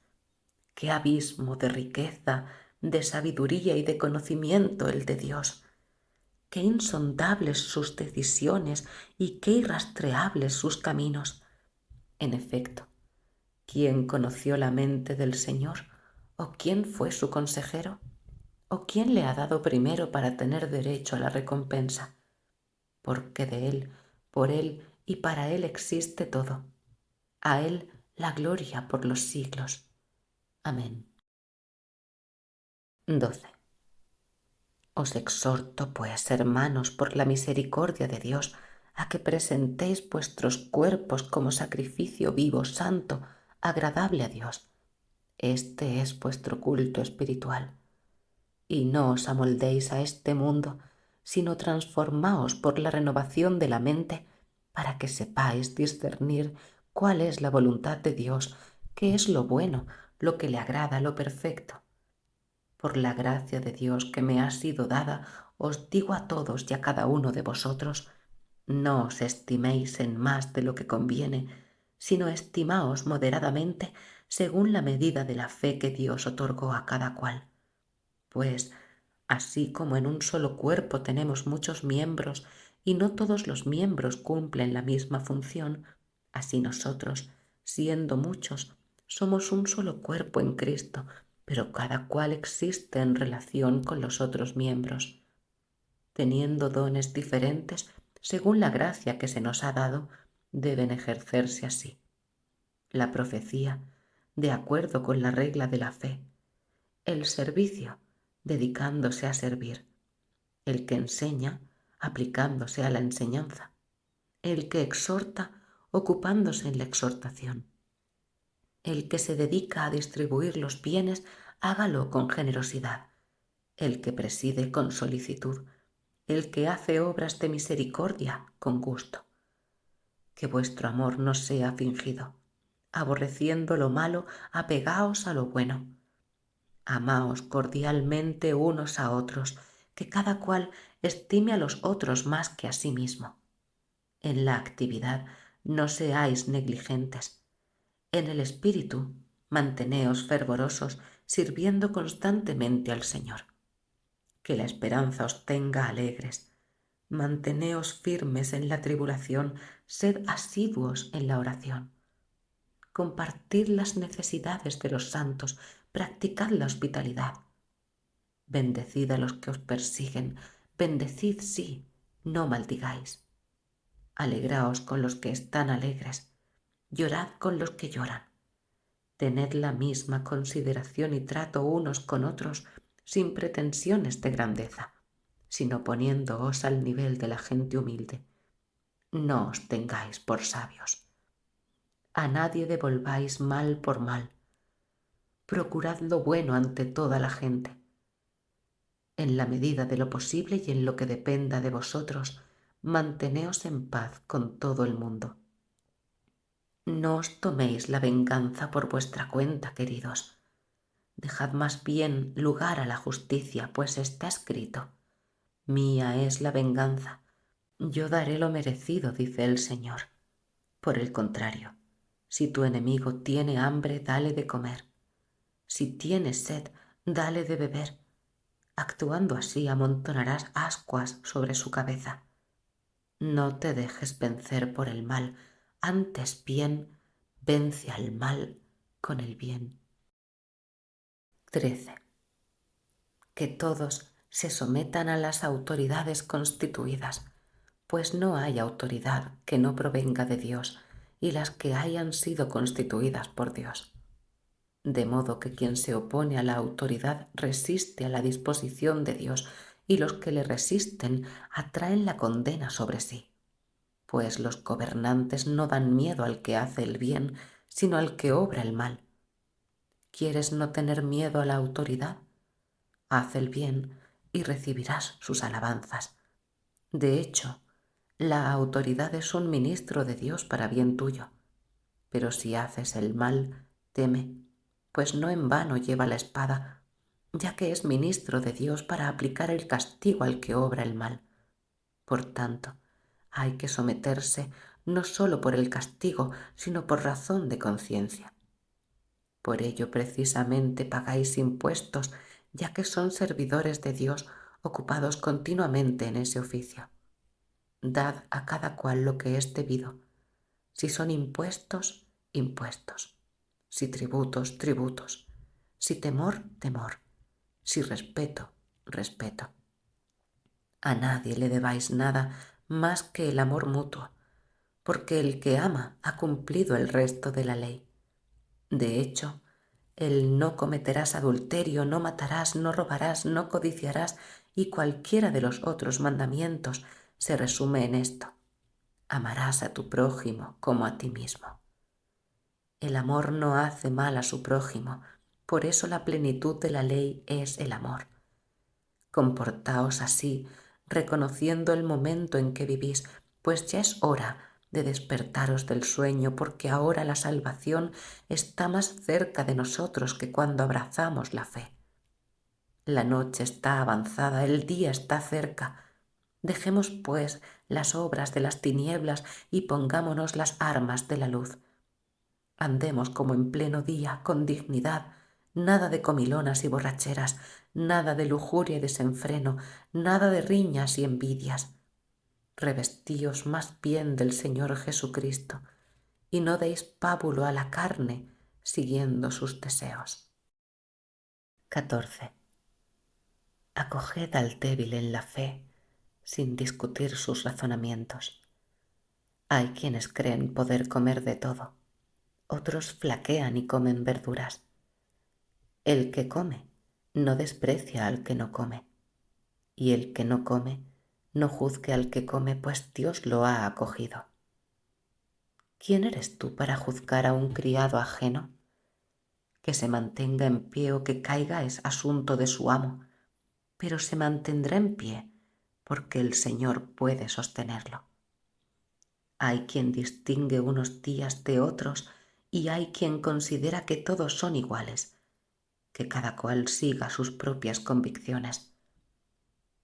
Qué abismo de riqueza, de sabiduría y de conocimiento el de Dios. Qué insondables sus decisiones y qué irrastreables sus caminos. En efecto, ¿quién conoció la mente del Señor? ¿O quién fue su consejero? ¿O quién le ha dado primero para tener derecho a la recompensa? Porque de Él, por Él y para Él existe todo. A Él la gloria por los siglos. Amén. 12. Os exhorto, pues, hermanos, por la misericordia de Dios, a que presentéis vuestros cuerpos como sacrificio vivo, santo, agradable a Dios. Este es vuestro culto espiritual. Y no os amoldéis a este mundo, sino transformaos por la renovación de la mente, para que sepáis discernir cuál es la voluntad de Dios, qué es lo bueno, lo que le agrada, lo perfecto. Por la gracia de Dios que me ha sido dada, os digo a todos y a cada uno de vosotros, no os estiméis en más de lo que conviene, sino estimaos moderadamente según la medida de la fe que Dios otorgó a cada cual. Pues, así como en un solo cuerpo tenemos muchos miembros y no todos los miembros cumplen la misma función, así nosotros, siendo muchos, somos un solo cuerpo en Cristo, pero cada cual existe en relación con los otros miembros. Teniendo dones diferentes, según la gracia que se nos ha dado, deben ejercerse así. La profecía, de acuerdo con la regla de la fe. El servicio, dedicándose a servir. El que enseña, aplicándose a la enseñanza. El que exhorta, ocupándose en la exhortación. El que se dedica a distribuir los bienes, hágalo con generosidad. El que preside con solicitud. El que hace obras de misericordia con gusto. Que vuestro amor no sea fingido. Aborreciendo lo malo, apegaos a lo bueno. Amaos cordialmente unos a otros, que cada cual estime a los otros más que a sí mismo. En la actividad no seáis negligentes. En el espíritu manteneos fervorosos, sirviendo constantemente al Señor. Que la esperanza os tenga alegres. Manteneos firmes en la tribulación, sed asiduos en la oración. Compartid las necesidades de los santos, practicad la hospitalidad. Bendecid a los que os persiguen, bendecid sí, no maldigáis. Alegraos con los que están alegres, llorad con los que lloran. Tened la misma consideración y trato unos con otros sin pretensiones de grandeza, sino poniéndoos al nivel de la gente humilde. No os tengáis por sabios. A nadie devolváis mal por mal. Procurad lo bueno ante toda la gente. En la medida de lo posible y en lo que dependa de vosotros, manteneos en paz con todo el mundo. No os toméis la venganza por vuestra cuenta, queridos. Dejad más bien lugar a la justicia, pues está escrito: Mía es la venganza, yo daré lo merecido, dice el Señor. Por el contrario, si tu enemigo tiene hambre, dale de comer. Si tiene sed, dale de beber. Actuando así, amontonarás ascuas sobre su cabeza. No te dejes vencer por el mal, antes bien, vence al mal con el bien. 13. Que todos se sometan a las autoridades constituidas, pues no hay autoridad que no provenga de Dios, y las que hayan sido constituidas por Dios. De modo que quien se opone a la autoridad resiste a la disposición de Dios, y los que le resisten atraen la condena sobre sí. Pues los gobernantes no dan miedo al que hace el bien, sino al que obra el mal. ¿Quieres no tener miedo a la autoridad? Haz el bien y recibirás sus alabanzas. De hecho, la autoridad es un ministro de Dios para bien tuyo. Pero si haces el mal, teme, pues no en vano lleva la espada, ya que es ministro de Dios para aplicar el castigo al que obra el mal. Por tanto, hay que someterse no solo por el castigo, sino por razón de conciencia. Por ello precisamente pagáis impuestos, ya que son servidores de Dios ocupados continuamente en ese oficio. Dad a cada cual lo que es debido. Si son impuestos, impuestos. Si tributos, tributos. Si temor, temor. Si respeto, respeto. A nadie le debáis nada más que el amor mutuo, porque el que ama ha cumplido el resto de la ley. De hecho, el no cometerás adulterio, no matarás, no robarás, no codiciarás y cualquiera de los otros mandamientos se resume en esto: amarás a tu prójimo como a ti mismo. El amor no hace mal a su prójimo, por eso la plenitud de la ley es el amor. Comportaos así, reconociendo el momento en que vivís, pues ya es hora de despertaros del sueño, porque ahora la salvación está más cerca de nosotros que cuando abrazamos la fe. La noche está avanzada, el día está cerca. Dejemos, pues, las obras de las tinieblas y pongámonos las armas de la luz. Andemos como en pleno día, con dignidad, nada de comilonas y borracheras, nada de lujuria y desenfreno, nada de riñas y envidias. Revestíos más bien del Señor Jesucristo, y no deis pábulo a la carne siguiendo sus deseos. 14. Acoged al débil en la fe, sin discutir sus razonamientos. Hay quienes creen poder comer de todo, otros flaquean y comen verduras. El que come no desprecia al que no come, y el que no come no juzgue al que come, pues Dios lo ha acogido. ¿Quién eres tú para juzgar a un criado ajeno? Que se mantenga en pie o que caiga es asunto de su amo, pero se mantendrá en pie porque el Señor puede sostenerlo. Hay quien distingue unos días de otros y hay quien considera que todos son iguales, que cada cual siga sus propias convicciones.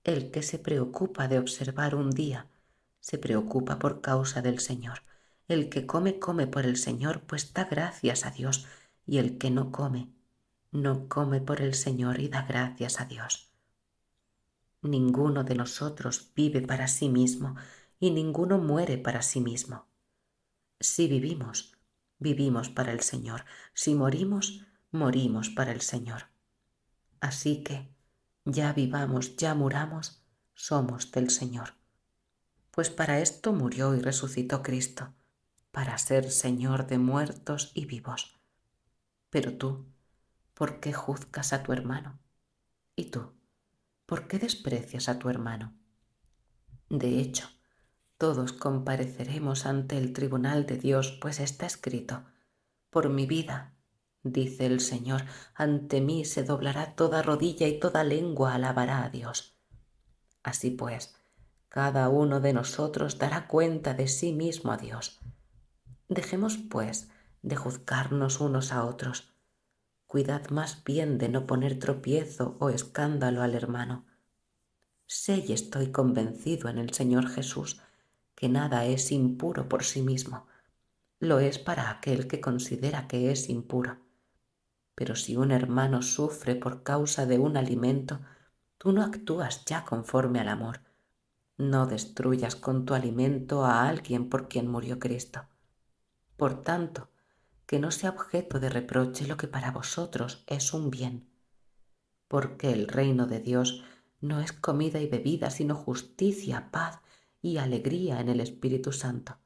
El que se preocupa de observar un día, se preocupa por causa del Señor. El que come, come por el Señor, pues da gracias a Dios, y el que no come, no come por el Señor y da gracias a Dios. Ninguno de nosotros vive para sí mismo, y ninguno muere para sí mismo. Si vivimos, vivimos para el Señor. Si morimos, morimos para el Señor. Así que, ya vivamos, ya muramos, somos del Señor. Pues para esto murió y resucitó Cristo, para ser Señor de muertos y vivos. Pero tú, ¿por qué juzgas a tu hermano? ¿Y tú, por qué desprecias a tu hermano? De hecho, todos compareceremos ante el tribunal de Dios, pues está escrito: por mi vida, dice el Señor, ante mí se doblará toda rodilla y toda lengua alabará a Dios. Así pues, cada uno de nosotros dará cuenta de sí mismo a Dios. Dejemos, pues, de juzgarnos unos a otros. Cuidad más bien de no poner tropiezo o escándalo al hermano. Sé y estoy convencido en el Señor Jesús que nada es impuro por sí mismo. Lo es para aquel que considera que es impuro. Pero si un hermano sufre por causa de un alimento, tú no actúas ya conforme al amor. No destruyas con tu alimento a alguien por quien murió Cristo. Por tanto, que no sea objeto de reproche lo que para vosotros es un bien. Porque el reino de Dios no es comida y bebida, sino justicia, paz y alegría en el Espíritu Santo.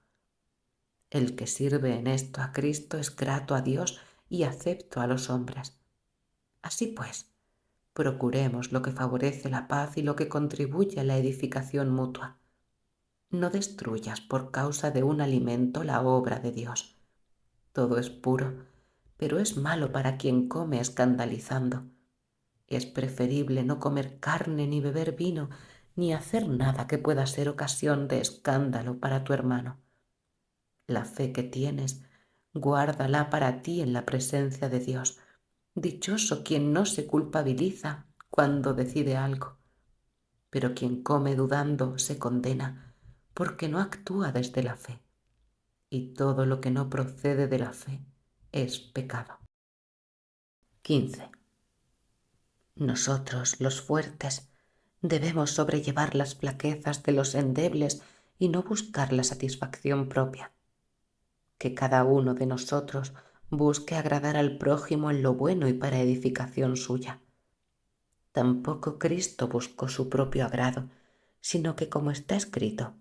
El que sirve en esto a Cristo es grato a Dios y acepto a los hombres. Así pues, procuremos lo que favorece la paz y lo que contribuye a la edificación mutua. No destruyas por causa de un alimento la obra de Dios. Todo es puro, pero es malo para quien come escandalizando. Es preferible no comer carne ni beber vino, ni hacer nada que pueda ser ocasión de escándalo para tu hermano. La fe que tienes, guárdala para ti en la presencia de Dios. Dichoso quien no se culpabiliza cuando decide algo, pero quien come dudando se condena, porque no actúa desde la fe, y todo lo que no procede de la fe es pecado. 15. Nosotros, los fuertes, debemos sobrellevar las flaquezas de los endebles y no buscar la satisfacción propia. Que cada uno de nosotros busque agradar al prójimo en lo bueno y para edificación suya. Tampoco Cristo buscó su propio agrado, sino que, como está escrito,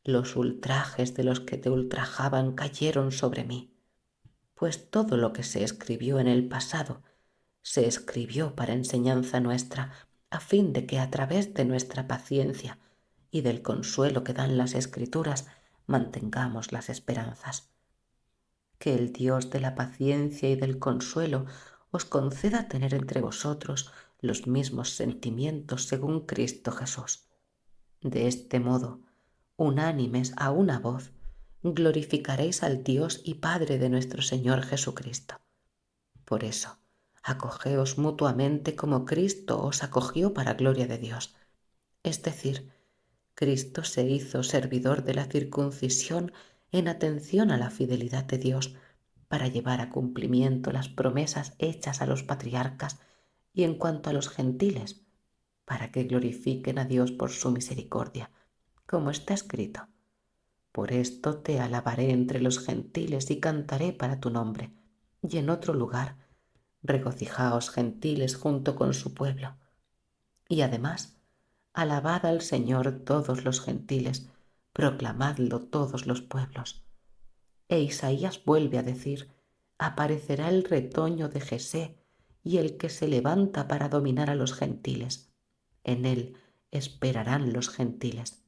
los ultrajes de los que te ultrajaban cayeron sobre mí, pues todo lo que se escribió en el pasado se escribió para enseñanza nuestra, a fin de que a través de nuestra paciencia y del consuelo que dan las Escrituras mantengamos las esperanzas. Que el Dios de la paciencia y del consuelo os conceda tener entre vosotros los mismos sentimientos según Cristo Jesús. De este modo, unánimes a una voz, glorificaréis al Dios y Padre de nuestro Señor Jesucristo. Por eso, acogeos mutuamente como Cristo os acogió para gloria de Dios. Es decir, Cristo se hizo servidor de la circuncisión en atención a la fidelidad de Dios, para llevar a cumplimiento las promesas hechas a los patriarcas y en cuanto a los gentiles, para que glorifiquen a Dios por su misericordia, como está escrito. Por esto te alabaré entre los gentiles y cantaré para tu nombre. Y en otro lugar, regocijaos gentiles junto con su pueblo. Y además, alabad al Señor todos los gentiles, proclamadlo todos los pueblos. E Isaías vuelve a decir, aparecerá el retoño de Jesé y el que se levanta para dominar a los gentiles. En él esperarán los gentiles.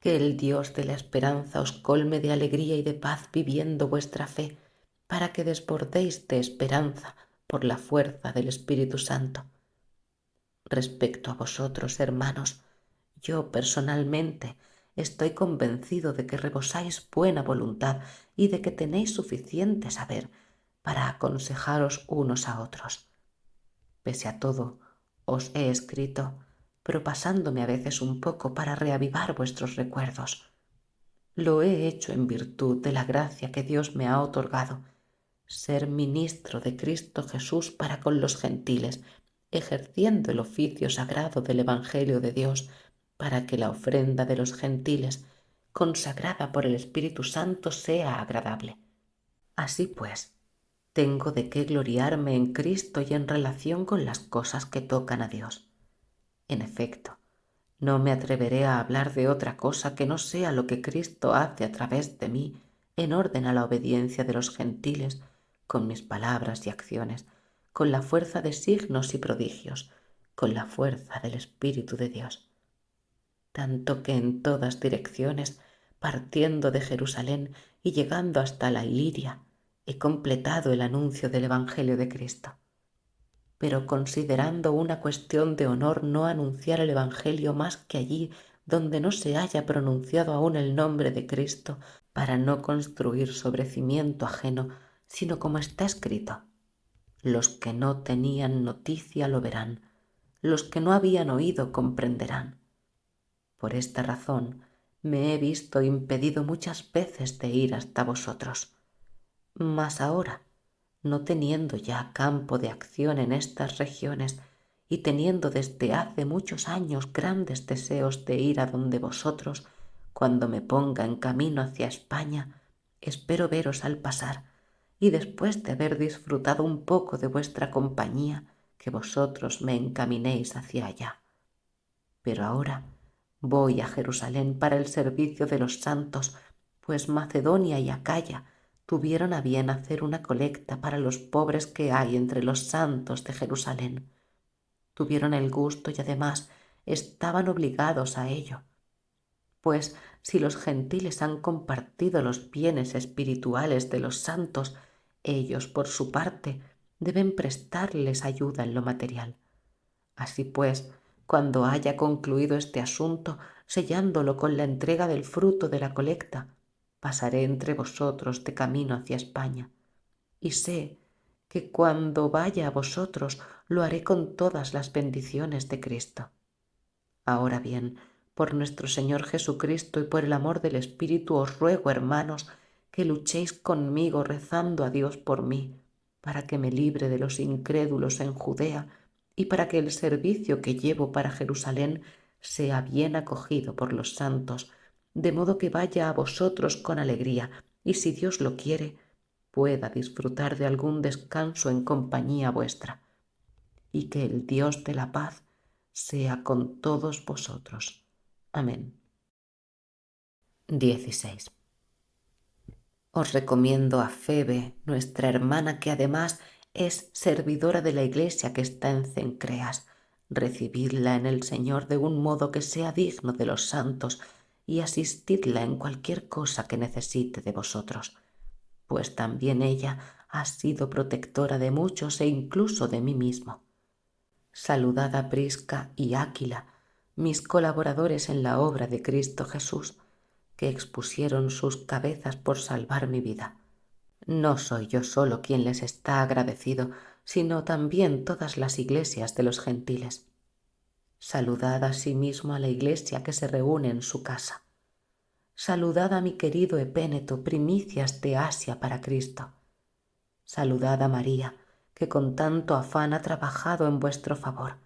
Que el Dios de la esperanza os colme de alegría y de paz viviendo vuestra fe, para que desbordéis de esperanza por la fuerza del Espíritu Santo. Respecto a vosotros, hermanos, yo personalmente estoy convencido de que rebosáis buena voluntad y de que tenéis suficiente saber para aconsejaros unos a otros. Pese a todo, os he escrito, propasándome a veces un poco para reavivar vuestros recuerdos. Lo he hecho en virtud de la gracia que Dios me ha otorgado, ser ministro de Cristo Jesús para con los gentiles, ejerciendo el oficio sagrado del Evangelio de Dios, para que la ofrenda de los gentiles, consagrada por el Espíritu Santo, sea agradable. Así pues, tengo de qué gloriarme en Cristo y en relación con las cosas que tocan a Dios. En efecto, no me atreveré a hablar de otra cosa que no sea lo que Cristo hace a través de mí en orden a la obediencia de los gentiles, con mis palabras y acciones, con la fuerza de signos y prodigios, con la fuerza del Espíritu de Dios. Tanto que en todas direcciones, partiendo de Jerusalén y llegando hasta la Iliria, he completado el anuncio del Evangelio de Cristo. Pero considerando una cuestión de honor no anunciar el Evangelio más que allí donde no se haya pronunciado aún el nombre de Cristo, para no construir sobre cimiento ajeno, sino como está escrito: los que no tenían noticia lo verán, los que no habían oído comprenderán. Por esta razón me he visto impedido muchas veces de ir hasta vosotros. Mas ahora, no teniendo ya campo de acción en estas regiones y teniendo desde hace muchos años grandes deseos de ir a donde vosotros, cuando me ponga en camino hacia España, espero veros al pasar, y después de haber disfrutado un poco de vuestra compañía, que vosotros me encaminéis hacia allá. Pero ahora voy a Jerusalén para el servicio de los santos, pues Macedonia y Acaya tuvieron a bien hacer una colecta para los pobres que hay entre los santos de Jerusalén. Tuvieron el gusto y además estaban obligados a ello, pues si los gentiles han compartido los bienes espirituales de los santos, ellos por su parte deben prestarles ayuda en lo material. Así pues, cuando haya concluido este asunto, sellándolo con la entrega del fruto de la colecta, pasaré entre vosotros de camino hacia España. Y sé que cuando vaya a vosotros lo haré con todas las bendiciones de Cristo. Ahora bien, por nuestro Señor Jesucristo y por el amor del Espíritu os ruego, hermanos, que luchéis conmigo rezando a Dios por mí, para que me libre de los incrédulos en Judea y para que el servicio que llevo para Jerusalén sea bien acogido por los santos, de modo que vaya a vosotros con alegría y, si Dios lo quiere, pueda disfrutar de algún descanso en compañía vuestra, y que el Dios de la paz sea con todos vosotros. Amén. 16. Os recomiendo a Febe, nuestra hermana, que además es servidora de la iglesia que está en Cencreas. Recibidla en el Señor de un modo que sea digno de los santos y asistidla en cualquier cosa que necesite de vosotros, pues también ella ha sido protectora de muchos e incluso de mí mismo. Saludad a Prisca y Áquila, mis colaboradores en la obra de Cristo Jesús, que expusieron sus cabezas por salvar mi vida. No soy yo solo quien les está agradecido, sino también todas las iglesias de los gentiles. Saludad asimismo a la iglesia que se reúne en su casa. Saludad a mi querido Epéneto, primicias de Asia para Cristo. Saludad a María, que con tanto afán ha trabajado en vuestro favor.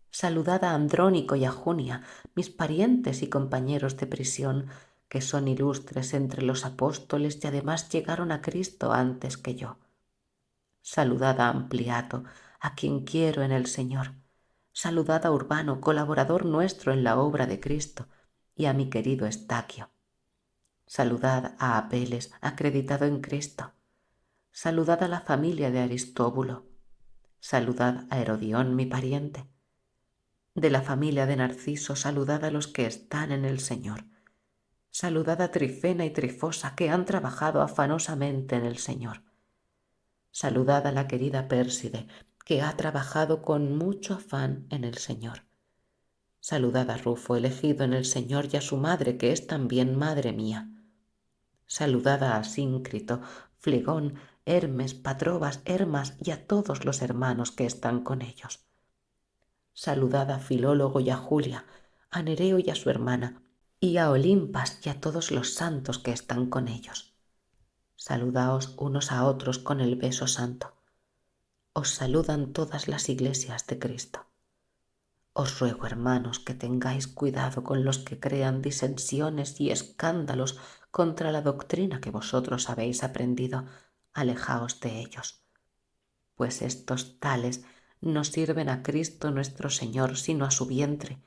Saludad a Andrónico y a Junia, mis parientes y compañeros de prisión, que son ilustres entre los apóstoles y además llegaron a Cristo antes que yo. Saludad a Ampliato, a quien quiero en el Señor. Saludad a Urbano, colaborador nuestro en la obra de Cristo, y a mi querido Estaquio. Saludad a Apeles, acreditado en Cristo. Saludad a la familia de Aristóbulo. Saludad a Herodión, mi pariente. De la familia de Narciso, saludad a los que están en el Señor. Saludad a Trifena y Trifosa, que han trabajado afanosamente en el Señor. Saludad a la querida Pérside, que ha trabajado con mucho afán en el Señor. Saludad a Rufo, elegido en el Señor, y a su madre, que es también madre mía. Saludad a Asíncrito, Flegón, Hermes, Patrobas, Hermas y a todos los hermanos que están con ellos. Saludad a Filólogo y a Julia, a Nereo y a su hermana, y a Olimpas y a todos los santos que están con ellos. Saludaos unos a otros con el beso santo. Os saludan todas las iglesias de Cristo. Os ruego, hermanos, que tengáis cuidado con los que crean disensiones y escándalos contra la doctrina que vosotros habéis aprendido. Alejaos de ellos, pues estos tales no sirven a Cristo nuestro Señor, sino a su vientre,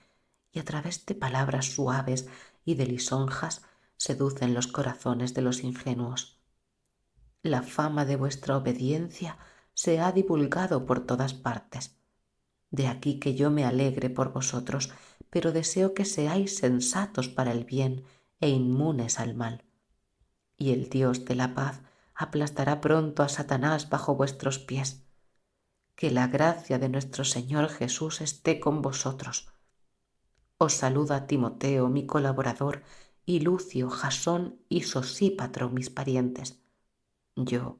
y a través de palabras suaves y de lisonjas seducen los corazones de los ingenuos. La fama de vuestra obediencia se ha divulgado por todas partes. De aquí que yo me alegre por vosotros, pero deseo que seáis sensatos para el bien e inmunes al mal. Y el Dios de la paz aplastará pronto a Satanás bajo vuestros pies. Que la gracia de nuestro Señor Jesús esté con vosotros. Os saluda Timoteo, mi colaborador, y Lucio, Jasón y Sosípatro, mis parientes. Yo,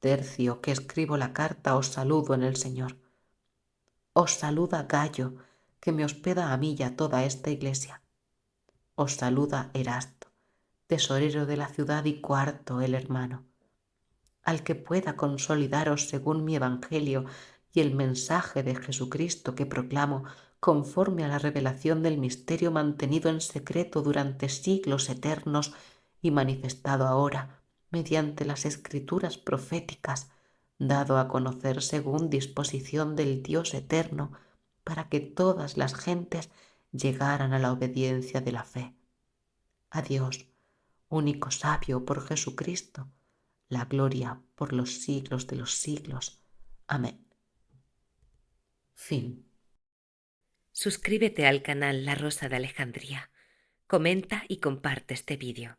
Tercio, que escribo la carta, os saludo en el Señor. Os saluda Gayo, que me hospeda a mí y a toda esta iglesia. Os saluda Erasto, tesorero de la ciudad y Cuarto, el hermano. Al que pueda consolidaros según mi evangelio y el mensaje de Jesucristo que proclamo, conforme a la revelación del misterio mantenido en secreto durante siglos eternos y manifestado ahora mediante las escrituras proféticas, dado a conocer según disposición del Dios eterno, para que todas las gentes llegaran a la obediencia de la fe. A Dios, único sabio, por Jesucristo, la gloria por los siglos de los siglos. Amén. Fin. Suscríbete al canal La Rosa de Alejandría, comenta y comparte este vídeo.